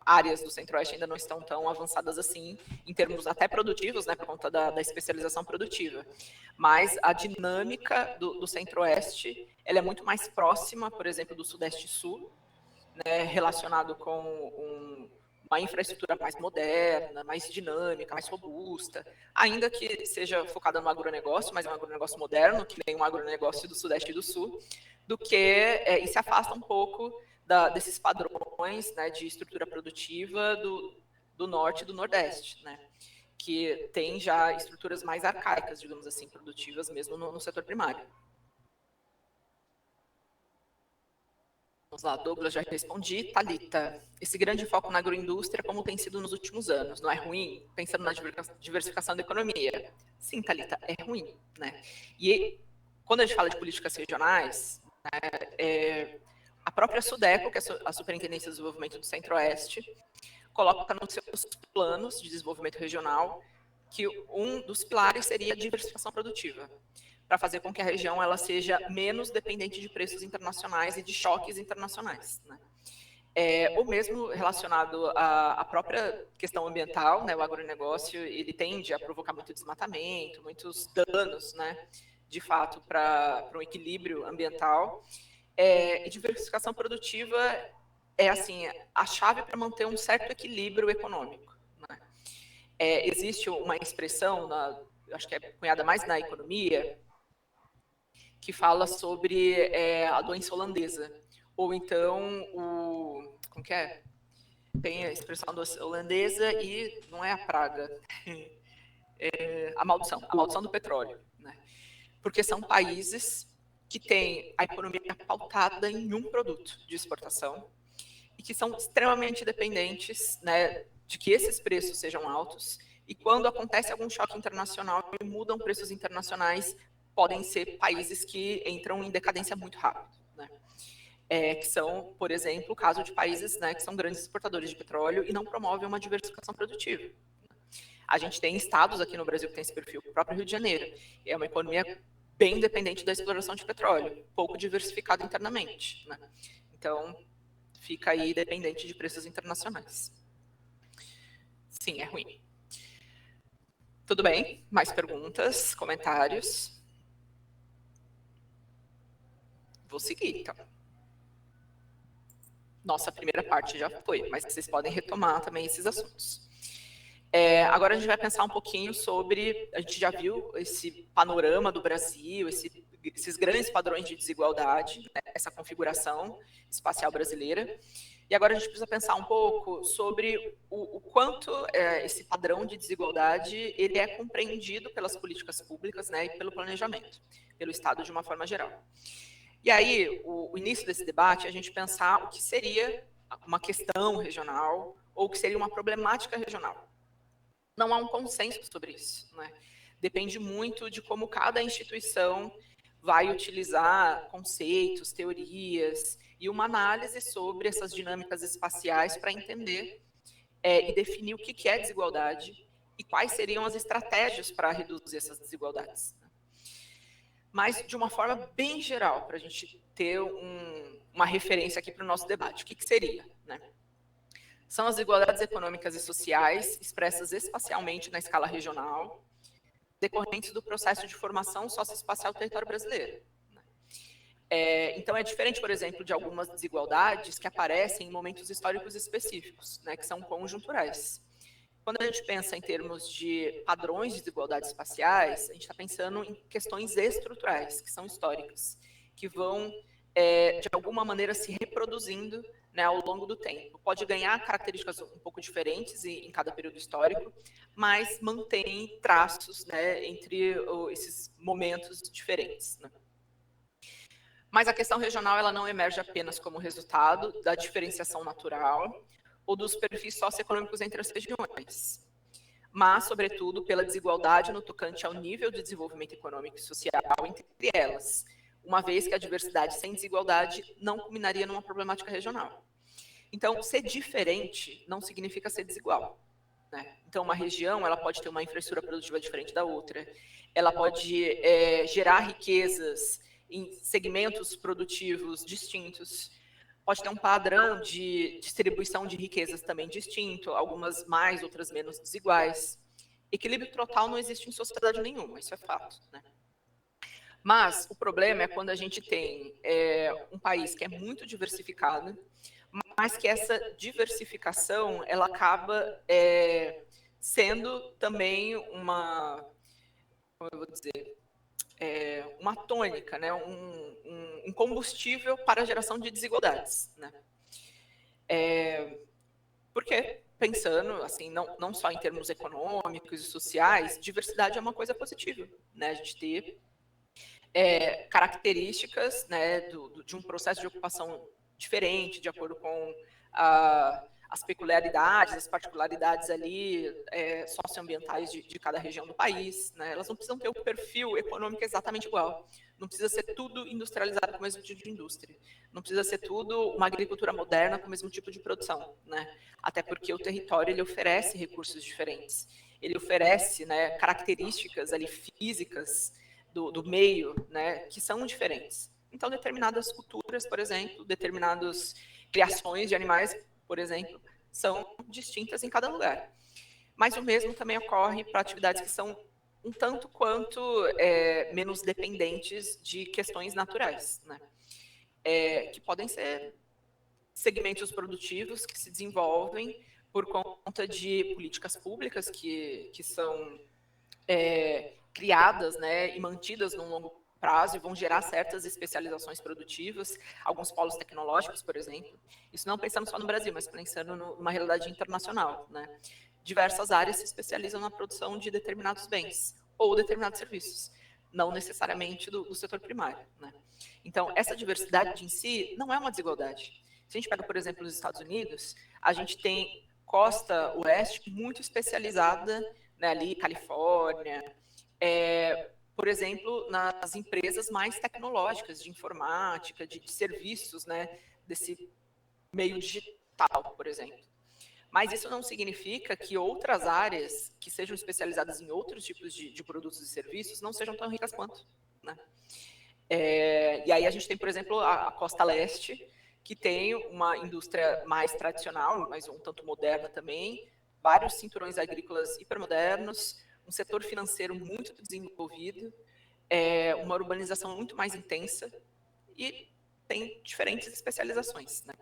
áreas do Centro-Oeste ainda não estão tão avançadas assim, em termos até produtivos, né, por conta da especialização produtiva. Mas a dinâmica do Centro-Oeste, ela é muito mais próxima, por exemplo, do Sudeste e Sul, né, relacionado com uma infraestrutura mais moderna, mais dinâmica, mais robusta, ainda que seja focada no agronegócio, mas é um agronegócio moderno, que nem um agronegócio do Sudeste e do Sul, do que, e se afasta um pouco desses padrões, né, de estrutura produtiva do Norte e do Nordeste, né, que tem já estruturas mais arcaicas, digamos assim, produtivas mesmo no setor primário. Vamos lá, Douglas, já respondi. Thalita, esse grande foco na agroindústria, como tem sido nos últimos anos, não é ruim? Pensando na diversificação da economia. Sim, Thalita, é ruim, né? E quando a gente fala de políticas regionais, né, a própria SUDECO, que é a Superintendência de Desenvolvimento do Centro-Oeste, coloca nos seus planos de desenvolvimento regional que um dos pilares seria a diversificação produtiva, para fazer com que a região ela seja menos dependente de preços internacionais e de choques internacionais, né? Ou mesmo relacionado à própria questão ambiental, né? O agronegócio ele tende a provocar muito desmatamento, muitos danos, né? De fato, para um equilíbrio ambiental. E diversificação produtiva é assim a chave para manter um certo equilíbrio econômico, né? Existe uma expressão, acho que é cunhada mais na economia, que fala sobre a doença holandesa, ou então como que é? Tem a expressão doença holandesa e não é a praga, a maldição do petróleo, né? Porque são países que têm a economia pautada em um produto de exportação e que são extremamente dependentes, né, de que esses preços sejam altos, e quando acontece algum choque internacional e mudam preços internacionais, podem ser países que entram em decadência muito rápido, né? Que são, por exemplo, o caso de países, né, que são grandes exportadores de petróleo e não promovem uma diversificação produtiva. A gente tem estados aqui no Brasil que tem esse perfil, o próprio Rio de Janeiro. É uma economia bem dependente da exploração de petróleo, pouco diversificada internamente, né? Então, fica aí dependente de preços internacionais. Sim, é ruim. Tudo bem? Mais perguntas, comentários? Vou seguir, então. Nossa primeira parte já foi, mas vocês podem retomar também esses assuntos. Agora a gente vai pensar um pouquinho sobre, a gente já viu esse panorama do Brasil, esses grandes padrões de desigualdade, né, essa configuração espacial brasileira. E agora a gente precisa pensar um pouco sobre o quanto esse padrão de desigualdade ele é compreendido pelas políticas públicas, né, e pelo planejamento, pelo Estado de uma forma geral. E aí, o início desse debate é a gente pensar o que seria uma questão regional ou o que seria uma problemática regional. Não há um consenso sobre isso, né? Depende muito de como cada instituição vai utilizar conceitos, teorias e uma análise sobre essas dinâmicas espaciais para entender e definir o que é desigualdade e quais seriam as estratégias para reduzir essas desigualdades. Mas de uma forma bem geral, para a gente ter uma referência aqui para o nosso debate. O que seria, né? São as desigualdades econômicas e sociais expressas espacialmente na escala regional, decorrentes do processo de formação socioespacial do território brasileiro. Então, é diferente, por exemplo, de algumas desigualdades que aparecem em momentos históricos específicos, né, que são conjunturais. Quando a gente pensa em termos de padrões de desigualdades espaciais, a gente está pensando em questões estruturais, que são históricas, que vão, de alguma maneira, se reproduzindo, né, ao longo do tempo. Pode ganhar características um pouco diferentes em cada período histórico, mas mantém traços, né, entre esses momentos diferentes, né? Mas a questão regional ela não emerge apenas como resultado da diferenciação natural ou dos perfis socioeconômicos entre as regiões, mas, sobretudo, pela desigualdade no tocante ao nível de desenvolvimento econômico e social entre elas, uma vez que a diversidade sem desigualdade não culminaria numa problemática regional. Então, ser diferente não significa ser desigual, né? Então, uma região ela pode ter uma infraestrutura produtiva diferente da outra, ela pode gerar riquezas em segmentos produtivos distintos, pode ter um padrão de distribuição de riquezas também distinto, algumas mais, outras menos desiguais. Equilíbrio total não existe em sociedade nenhuma, isso é fato, né? Mas o problema é quando a gente tem um país que é muito diversificado, mas que essa diversificação, ela acaba sendo também uma, como eu vou dizer, uma tônica, né? um combustível para a geração de desigualdades, né? Porque, pensando, assim, não só em termos econômicos e sociais, diversidade é uma coisa positiva, né? A gente ter características, né, de um processo de ocupação diferente, de acordo com as peculiaridades, as particularidades ali socioambientais de cada região do país, né? Elas não precisam ter o perfil econômico exatamente igual. Não precisa ser tudo industrializado com o mesmo tipo de indústria. Não precisa ser tudo uma agricultura moderna com o mesmo tipo de produção, né? Até porque o território ele oferece recursos diferentes. Ele oferece, né, características ali físicas do meio, né, que são diferentes. Então, determinadas culturas, por exemplo, determinadas criações de animais, por exemplo, são distintas em cada lugar. Mas o mesmo também ocorre para atividades que são um tanto quanto menos dependentes de questões naturais, né? Que podem ser segmentos produtivos que se desenvolvem por conta de políticas públicas que são criadas, né, e mantidas num longo prazo e vão gerar certas especializações produtivas, alguns polos tecnológicos, por exemplo. Isso não pensando só no Brasil, mas pensando numa realidade internacional, né? Diversas áreas se especializam na produção de determinados bens ou determinados serviços, não necessariamente do setor primário, né? Então, essa diversidade em si não é uma desigualdade. Se a gente pega, por exemplo, os Estados Unidos, a gente tem costa oeste muito especializada, né, ali, Califórnia, por exemplo, nas empresas mais tecnológicas, de informática, de serviços, né, desse meio digital, por exemplo. Mas isso não significa que outras áreas que sejam especializadas em outros tipos de produtos e serviços não sejam tão ricas quanto, né? E aí a gente tem, por exemplo, a Costa Leste, que tem uma indústria mais tradicional, mas um tanto moderna também, vários cinturões agrícolas hipermodernos, um setor financeiro muito desenvolvido, uma urbanização muito mais intensa e tem diferentes especializações, né?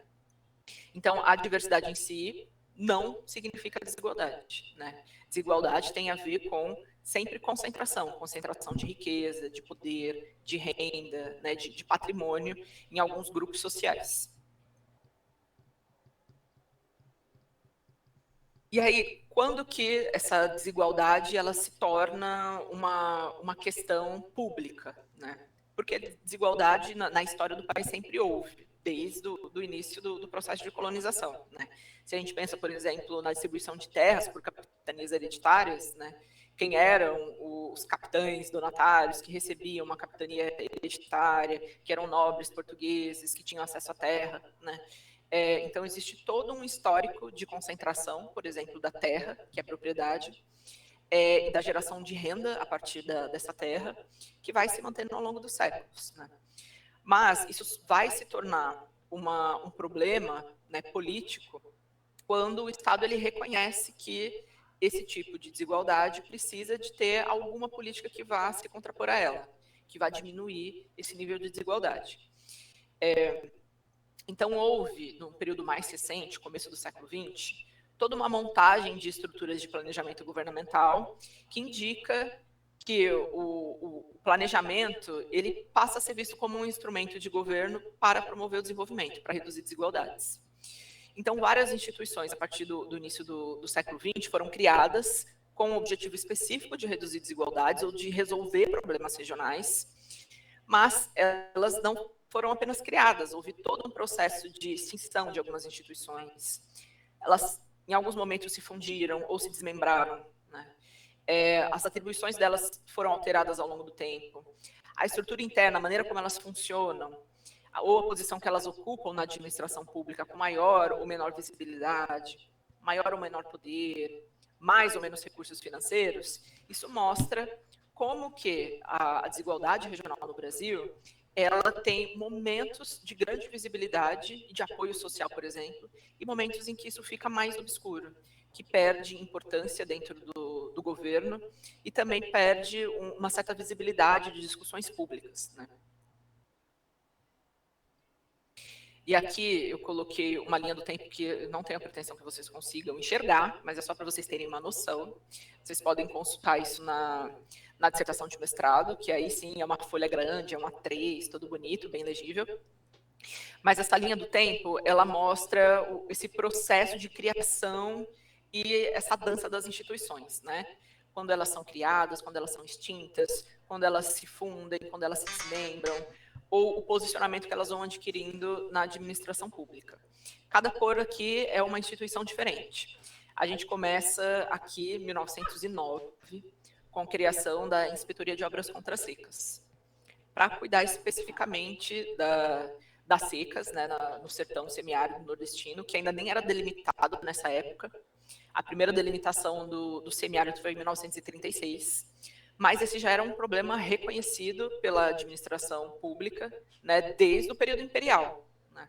Então, a diversidade em si não significa desigualdade, né? Desigualdade tem a ver com sempre concentração de riqueza, de poder, de renda, né, de patrimônio em alguns grupos sociais. E aí, quando que essa desigualdade ela se torna uma questão pública, né? Porque desigualdade na história do país sempre houve, desde o início do processo de colonização, né? Se a gente pensa, por exemplo, na distribuição de terras por capitanias hereditárias, né? Quem eram os capitães donatários que recebiam uma capitania hereditária, que eram nobres portugueses, que tinham acesso à terra, né? Então, existe todo um histórico de concentração, por exemplo, da terra, que é propriedade, e da geração de renda a partir dessa terra, que vai se mantendo ao longo dos séculos, né? Mas isso vai se tornar um problema, né, político quando o Estado ele reconhece que esse tipo de desigualdade precisa de ter alguma política que vá se contrapor a ela, que vá diminuir esse nível de desigualdade. Então, houve, no período mais recente, começo do século XX, toda uma montagem de estruturas de planejamento governamental que indica que o planejamento ele passa a ser visto como um instrumento de governo para promover o desenvolvimento, para reduzir desigualdades. Então, várias instituições, a partir do início do século XX, foram criadas com o objetivo específico de reduzir desigualdades ou de resolver problemas regionais, mas elas não foram apenas criadas, houve todo um processo de extinção de algumas instituições. Elas, em alguns momentos, se fundiram ou se desmembraram, né? As atribuições delas foram alteradas ao longo do tempo. A estrutura interna, a maneira como elas funcionam, ou a posição que elas ocupam na administração pública com maior ou menor visibilidade, maior ou menor poder, mais ou menos recursos financeiros, isso mostra como que a desigualdade regional no Brasil ela tem momentos de grande visibilidade e de apoio social, por exemplo, e momentos em que isso fica mais obscuro, que perde importância dentro do governo e também perde uma certa visibilidade de discussões públicas, né? E aqui eu coloquei uma linha do tempo que eu não tenho a pretensão que vocês consigam enxergar, mas é só para vocês terem uma noção. Vocês podem consultar isso na dissertação de mestrado, que aí sim é uma folha grande, é um A3, todo bonito, bem legível. Mas essa linha do tempo, ela mostra esse processo de criação e essa dança das instituições, né? Quando elas são criadas, quando elas são extintas, quando elas se fundem, quando elas se desmembram, ou o posicionamento que elas vão adquirindo na administração pública. Cada cor aqui é uma instituição diferente. A gente começa aqui em 1909, com a criação da Inspetoria de Obras Contra Secas, para cuidar especificamente das secas, né, no sertão semiárido nordestino, que ainda nem era delimitado nessa época. A primeira delimitação do semiárido foi em 1936, mas esse já era um problema reconhecido pela administração pública, né, desde o período imperial, né?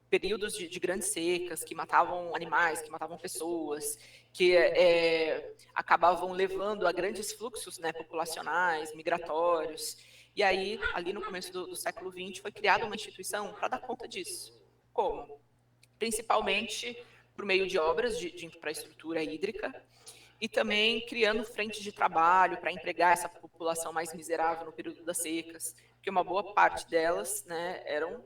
Períodos de grandes secas que matavam animais, que matavam pessoas, que acabavam levando a grandes fluxos, né, populacionais, migratórios. E aí, ali no começo do século XX, foi criada uma instituição para dar conta disso. Como? Principalmente por meio de obras de infraestrutura hídrica e também criando frentes de trabalho para empregar essa população mais miserável no período das secas, porque uma boa parte delas, né, eram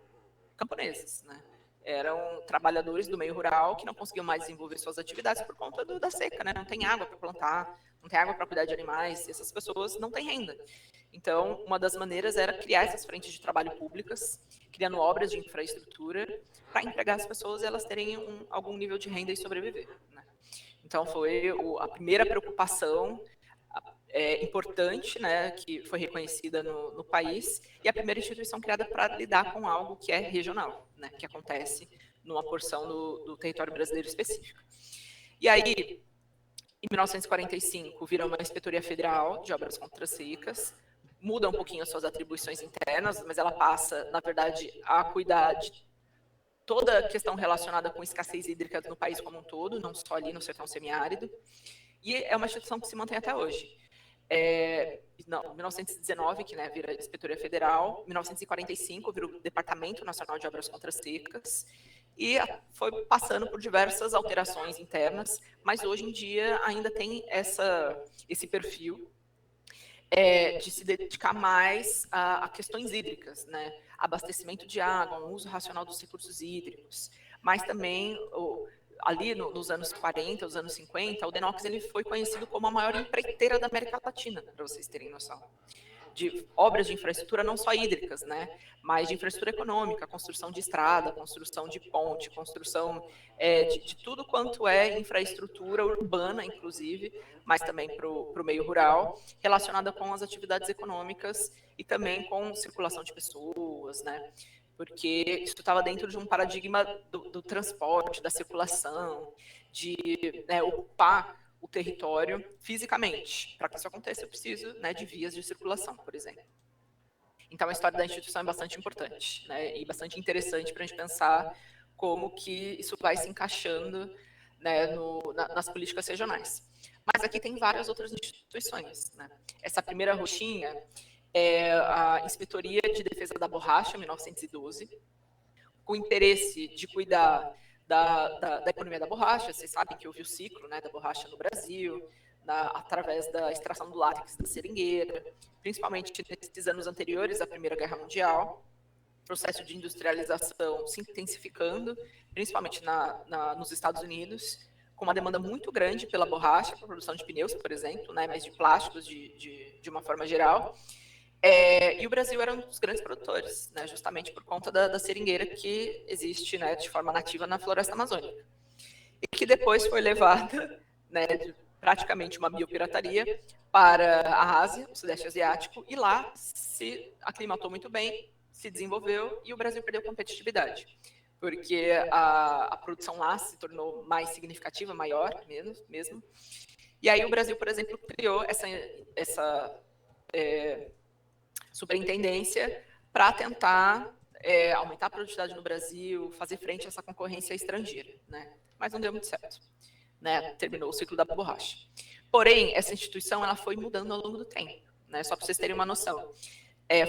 camponeses, né? Eram trabalhadores do meio rural que não conseguiam mais desenvolver suas atividades por conta da seca, né? Não tem água para plantar, não tem água para cuidar de animais, e essas pessoas não têm renda. Então, uma das maneiras era criar essas frentes de trabalho públicas, criando obras de infraestrutura para empregar as pessoas e elas terem algum nível de renda e sobreviver, né? Então, foi a primeira preocupação importante, né, que foi reconhecida no país, e a primeira instituição criada para lidar com algo que é regional, né, que acontece numa porção do território brasileiro específico. E aí, em 1945, vira uma Inspetoria Federal de Obras Contra Secas, muda um pouquinho as suas atribuições internas, mas ela passa, na verdade, a cuidar de toda a questão relacionada com escassez hídrica no país como um todo, não só ali no sertão semiárido, e é uma instituição que se mantém até hoje. 1919, que, né, vira Inspetoria Federal, 1945 vira o Departamento Nacional de Obras Contra Secas, e foi passando por diversas alterações internas, mas hoje em dia ainda tem esse perfil de se dedicar mais a questões hídricas, né? Abastecimento de água, um uso racional dos recursos hídricos, mas também ali nos anos 40, os anos 50, o Denox ele foi conhecido como a maior empreiteira da América Latina, para vocês terem noção. De obras de infraestrutura não só hídricas, né, mas de infraestrutura econômica, construção de estrada, construção de ponte, construção de tudo quanto é infraestrutura urbana, inclusive, mas também para o meio rural, relacionada com as atividades econômicas e também com circulação de pessoas, né, porque isso estava dentro de um paradigma do transporte, da circulação, de ocupar o território fisicamente. Para que isso aconteça, eu preciso, né, de vias de circulação, por exemplo. Então, a história da instituição é bastante importante, né, e bastante interessante para a gente pensar como que isso vai se encaixando, né, nas políticas regionais. Mas aqui tem várias outras instituições, né? Essa primeira roxinha é a Inspetoria de Defesa da Borracha, 1912, com o interesse de cuidar da economia da borracha. Vocês sabem que houve o ciclo, né, da borracha no Brasil, através da extração do látex da seringueira, principalmente nesses anos anteriores à Primeira Guerra Mundial, processo de industrialização se intensificando, principalmente nos Estados Unidos, com uma demanda muito grande pela borracha, para a produção de pneus, por exemplo, né, mas de plásticos de uma forma geral. E o Brasil era um dos grandes produtores, né, justamente por conta da seringueira que existe, né, de forma nativa na floresta amazônica. E que depois foi levada, né, de praticamente uma biopirataria para a Ásia, o Sudeste Asiático, e lá se aclimatou muito bem, se desenvolveu e o Brasil perdeu competitividade, porque a produção lá se tornou mais significativa, maior mesmo. E aí o Brasil, por exemplo, criou essa superintendência para tentar aumentar a produtividade no Brasil, fazer frente a essa concorrência estrangeira, né? Mas não deu muito certo, né? Terminou o ciclo da borracha. Porém, essa instituição ela foi mudando ao longo do tempo, né? Só para vocês terem uma noção.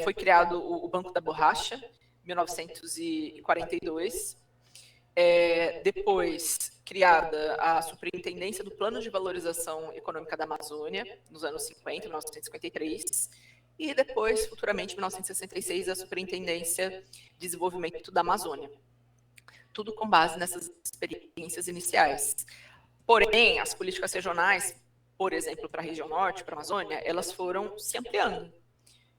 Foi criado o Banco da Borracha, 1942. Depois, criada a Superintendência do Plano de Valorização Econômica da Amazônia, nos anos 50, 1953. E depois, futuramente, em 1966, a Superintendência de Desenvolvimento da Amazônia. Tudo com base nessas experiências iniciais. Porém, as políticas regionais, por exemplo, para a região norte, para a Amazônia, elas foram se ampliando.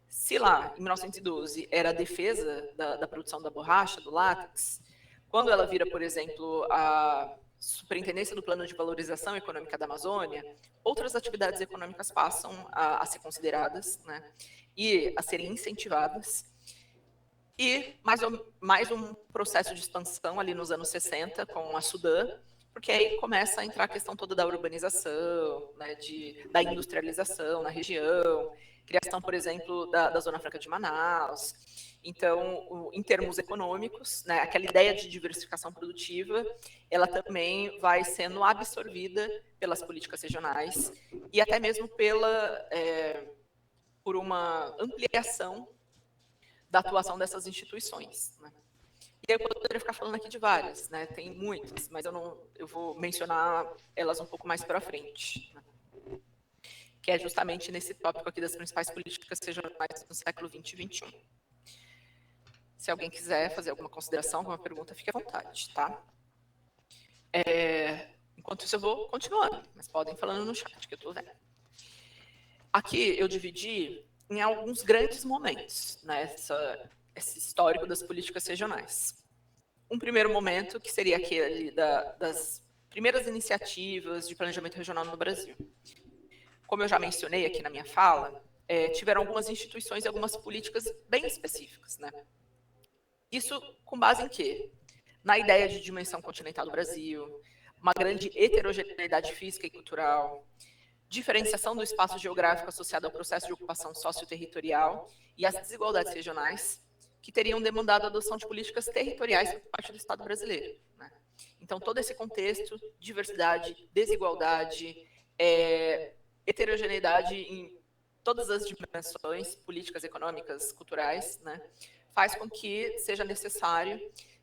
Se lá, em 1912, era a defesa da produção da borracha, do látex, quando ela vira, por exemplo, a Superintendência do Plano de Valorização Econômica da Amazônia, outras atividades econômicas passam a ser consideradas, né, e a serem incentivadas. E mais um processo de expansão ali nos anos 60, com a Sudã, porque aí começa a entrar a questão toda da urbanização, né, da industrialização na região, criação, por exemplo, da Zona Franca de Manaus. Então, em termos econômicos, né, aquela ideia de diversificação produtiva, ela também vai sendo absorvida pelas políticas regionais e até mesmo por uma ampliação da atuação dessas instituições, né. E eu poderia ficar falando aqui de várias, né? Tem muitas, mas eu vou mencionar elas um pouco mais para frente, né? Que é justamente nesse tópico aqui das principais políticas regionais no século XX e XXI. Se alguém quiser fazer alguma consideração, alguma pergunta, fique à vontade, tá? Enquanto isso, eu vou continuando, mas podem ir falando no chat, que eu estou vendo. Aqui eu dividi em alguns grandes momentos, né, esse histórico das políticas regionais. Um primeiro momento, que seria aquele das primeiras iniciativas de planejamento regional no Brasil. Como eu já mencionei aqui na minha fala, tiveram algumas instituições e algumas políticas bem específicas, né? Isso com base em quê? Na ideia de dimensão continental do Brasil, uma grande heterogeneidade física e cultural, diferenciação do espaço geográfico associado ao processo de ocupação socioterritorial e as desigualdades regionais, que teriam demandado a adoção de políticas territoriais por parte do Estado brasileiro, né? Então, todo esse contexto, diversidade, desigualdade, heterogeneidade em todas as dimensões políticas, econômicas, culturais, né, faz com que seja necessário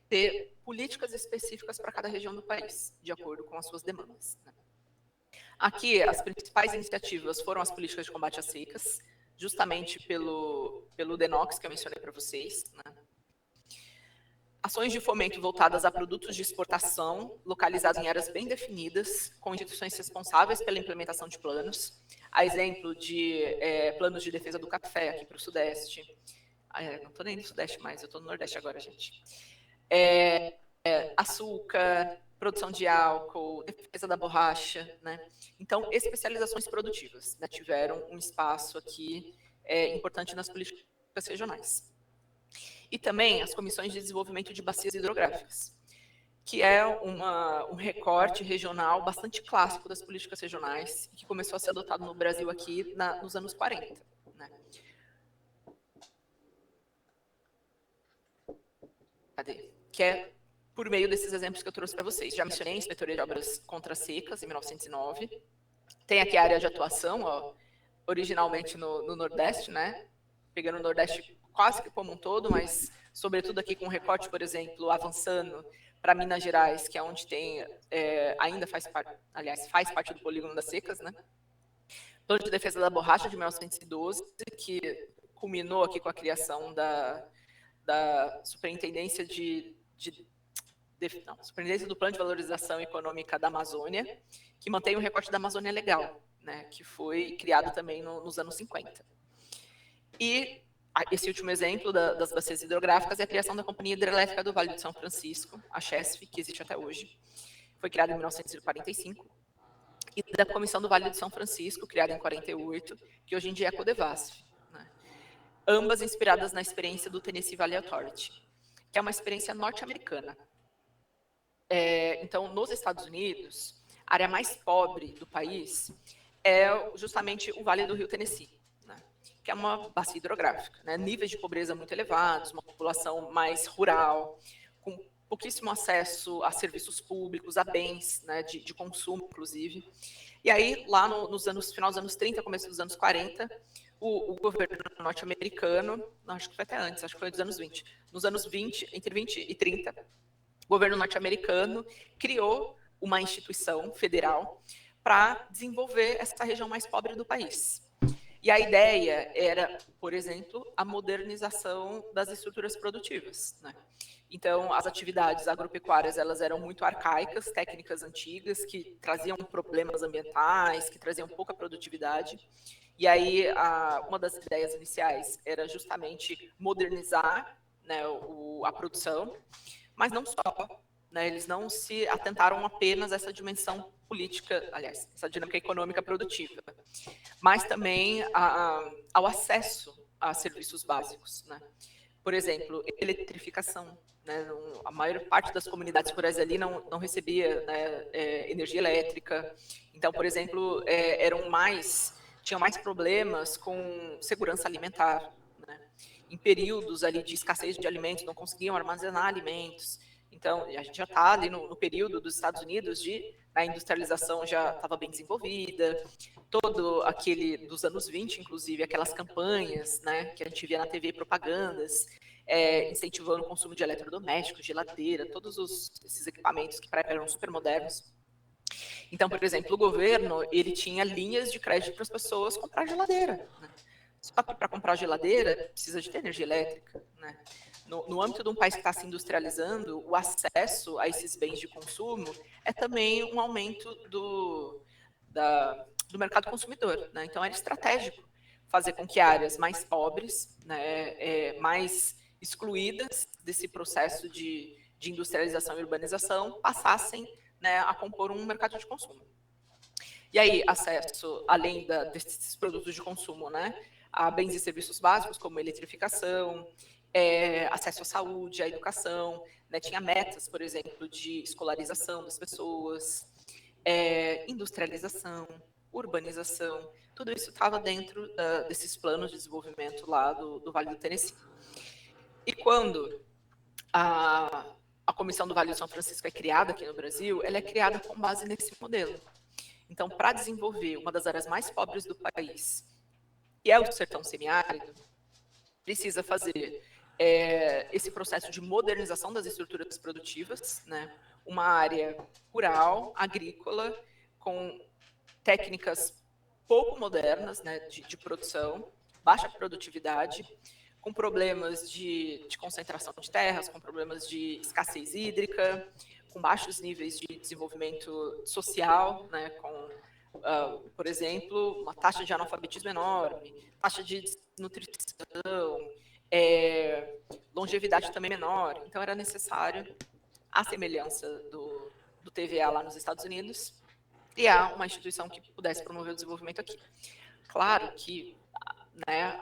ter políticas específicas para cada região do país, de acordo com as suas demandas, né. Aqui, as principais iniciativas foram as políticas de combate às secas, justamente pelo DENOX, que eu mencionei para vocês, né. Ações de fomento voltadas a produtos de exportação, localizados em áreas bem definidas, com instituições responsáveis pela implementação de planos, a exemplo de planos de defesa do café aqui para o Sudeste. Não estou nem no Sudeste mais, eu estou no Nordeste agora, gente. Açúcar, produção de álcool, defesa da borracha, né? Então, especializações produtivas, né, tiveram um espaço aqui importante nas políticas regionais. E também as comissões de desenvolvimento de bacias hidrográficas, que é um recorte regional bastante clássico das políticas regionais, que começou a ser adotado no Brasil aqui nos anos 40. Né? Cadê? Que é por meio desses exemplos que eu trouxe para vocês. Já mencionei a Inspetoria de Obras Contra Secas, em 1909. Tem aqui a área de atuação, ó, originalmente no Nordeste, né? Pegando o Nordeste quase que como um todo, mas sobretudo aqui com um recorte, por exemplo, avançando para Minas Gerais, que é onde tem, ainda faz parte do polígono das secas, né? Plano de Defesa da Borracha, de 1912, que culminou aqui com a criação da Superintendência Superintendência do Plano de Valorização Econômica da Amazônia, que mantém o recorte da Amazônia Legal, né, que foi criado também nos anos 50. E esse último exemplo das bacias hidrográficas é a criação da Companhia Hidrelétrica do Vale do São Francisco, a CHESF, que existe até hoje. Foi criada em 1945. E da Comissão do Vale do São Francisco, criada em 48, que hoje em dia é a Codevasf, né? Ambas inspiradas na experiência do Tennessee Valley Authority, que é uma experiência norte-americana. Então, nos Estados Unidos, a área mais pobre do país é justamente o Vale do Rio Tennessee, que é uma bacia hidrográfica, né? Níveis de pobreza muito elevados, uma população mais rural, com pouquíssimo acesso a serviços públicos, a bens, né, de consumo, inclusive. E aí, lá final dos anos 30, começo dos anos 40, o governo norte-americano, acho que foi até antes, acho que foi dos anos 20, nos anos 20, entre 20 e 30, o governo norte-americano criou uma instituição federal para desenvolver essa região mais pobre do país. E a ideia era, por exemplo, a modernização das estruturas produtivas, né? Então, as atividades agropecuárias, elas eram muito arcaicas, técnicas antigas, que traziam problemas ambientais, que traziam pouca produtividade. E aí, uma das ideias iniciais era justamente modernizar, né, a produção, mas não só, né, eles não se atentaram apenas a essa dimensão política, aliás, essa dinâmica econômica produtiva, mas também ao acesso a serviços básicos, né? Por exemplo, eletrificação. Né? A maior parte das comunidades rurais ali não recebia, né, energia elétrica. Então, por exemplo, tinham mais problemas com segurança alimentar. Né? Em períodos ali de escassez de alimentos, não conseguiam armazenar alimentos. Então, a gente já está ali no período dos Estados Unidos a industrialização já estava bem desenvolvida, todo aquele dos anos 20, inclusive, aquelas campanhas, né, que a gente via na TV, propagandas, incentivando o consumo de eletrodomésticos, geladeira, todos esses equipamentos que eram super modernos. Então, por exemplo, o governo, ele tinha linhas de crédito para as pessoas comprar geladeira, né? Só que para comprar geladeira, precisa de ter energia elétrica, né? No âmbito de um país que está se industrializando, o acesso a esses bens de consumo é também um aumento do mercado consumidor, né? Então, era estratégico fazer com que áreas mais pobres, né, mais excluídas desse processo de industrialização e urbanização, passassem, né, a compor um mercado de consumo. E aí, acesso, além desses produtos de consumo, né, a bens e serviços básicos, como eletrificação, acesso à saúde, à educação, né, tinha metas, por exemplo, de escolarização das pessoas, industrialização, urbanização, tudo isso estava dentro desses planos de desenvolvimento lá do Vale do Tennessee. E quando a Comissão do Vale do São Francisco é criada aqui no Brasil, ela é criada com base nesse modelo. Então, para desenvolver uma das áreas mais pobres do país, que é o sertão semiárido, precisa fazer esse processo de modernização das estruturas produtivas, né? Uma área rural, agrícola, com técnicas pouco modernas, né, de produção, baixa produtividade, com problemas de concentração de terras, com problemas de escassez hídrica, com baixos níveis de desenvolvimento social, né, com, por exemplo, uma taxa de analfabetismo enorme, taxa de desnutrição, longevidade também menor. Então, era necessário, à semelhança do TVA lá nos Estados Unidos, criar uma instituição que pudesse promover o desenvolvimento aqui. Claro que, né,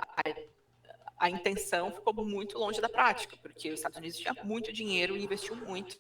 a intenção ficou muito longe da prática, porque os Estados Unidos tinha muito dinheiro e investiu muito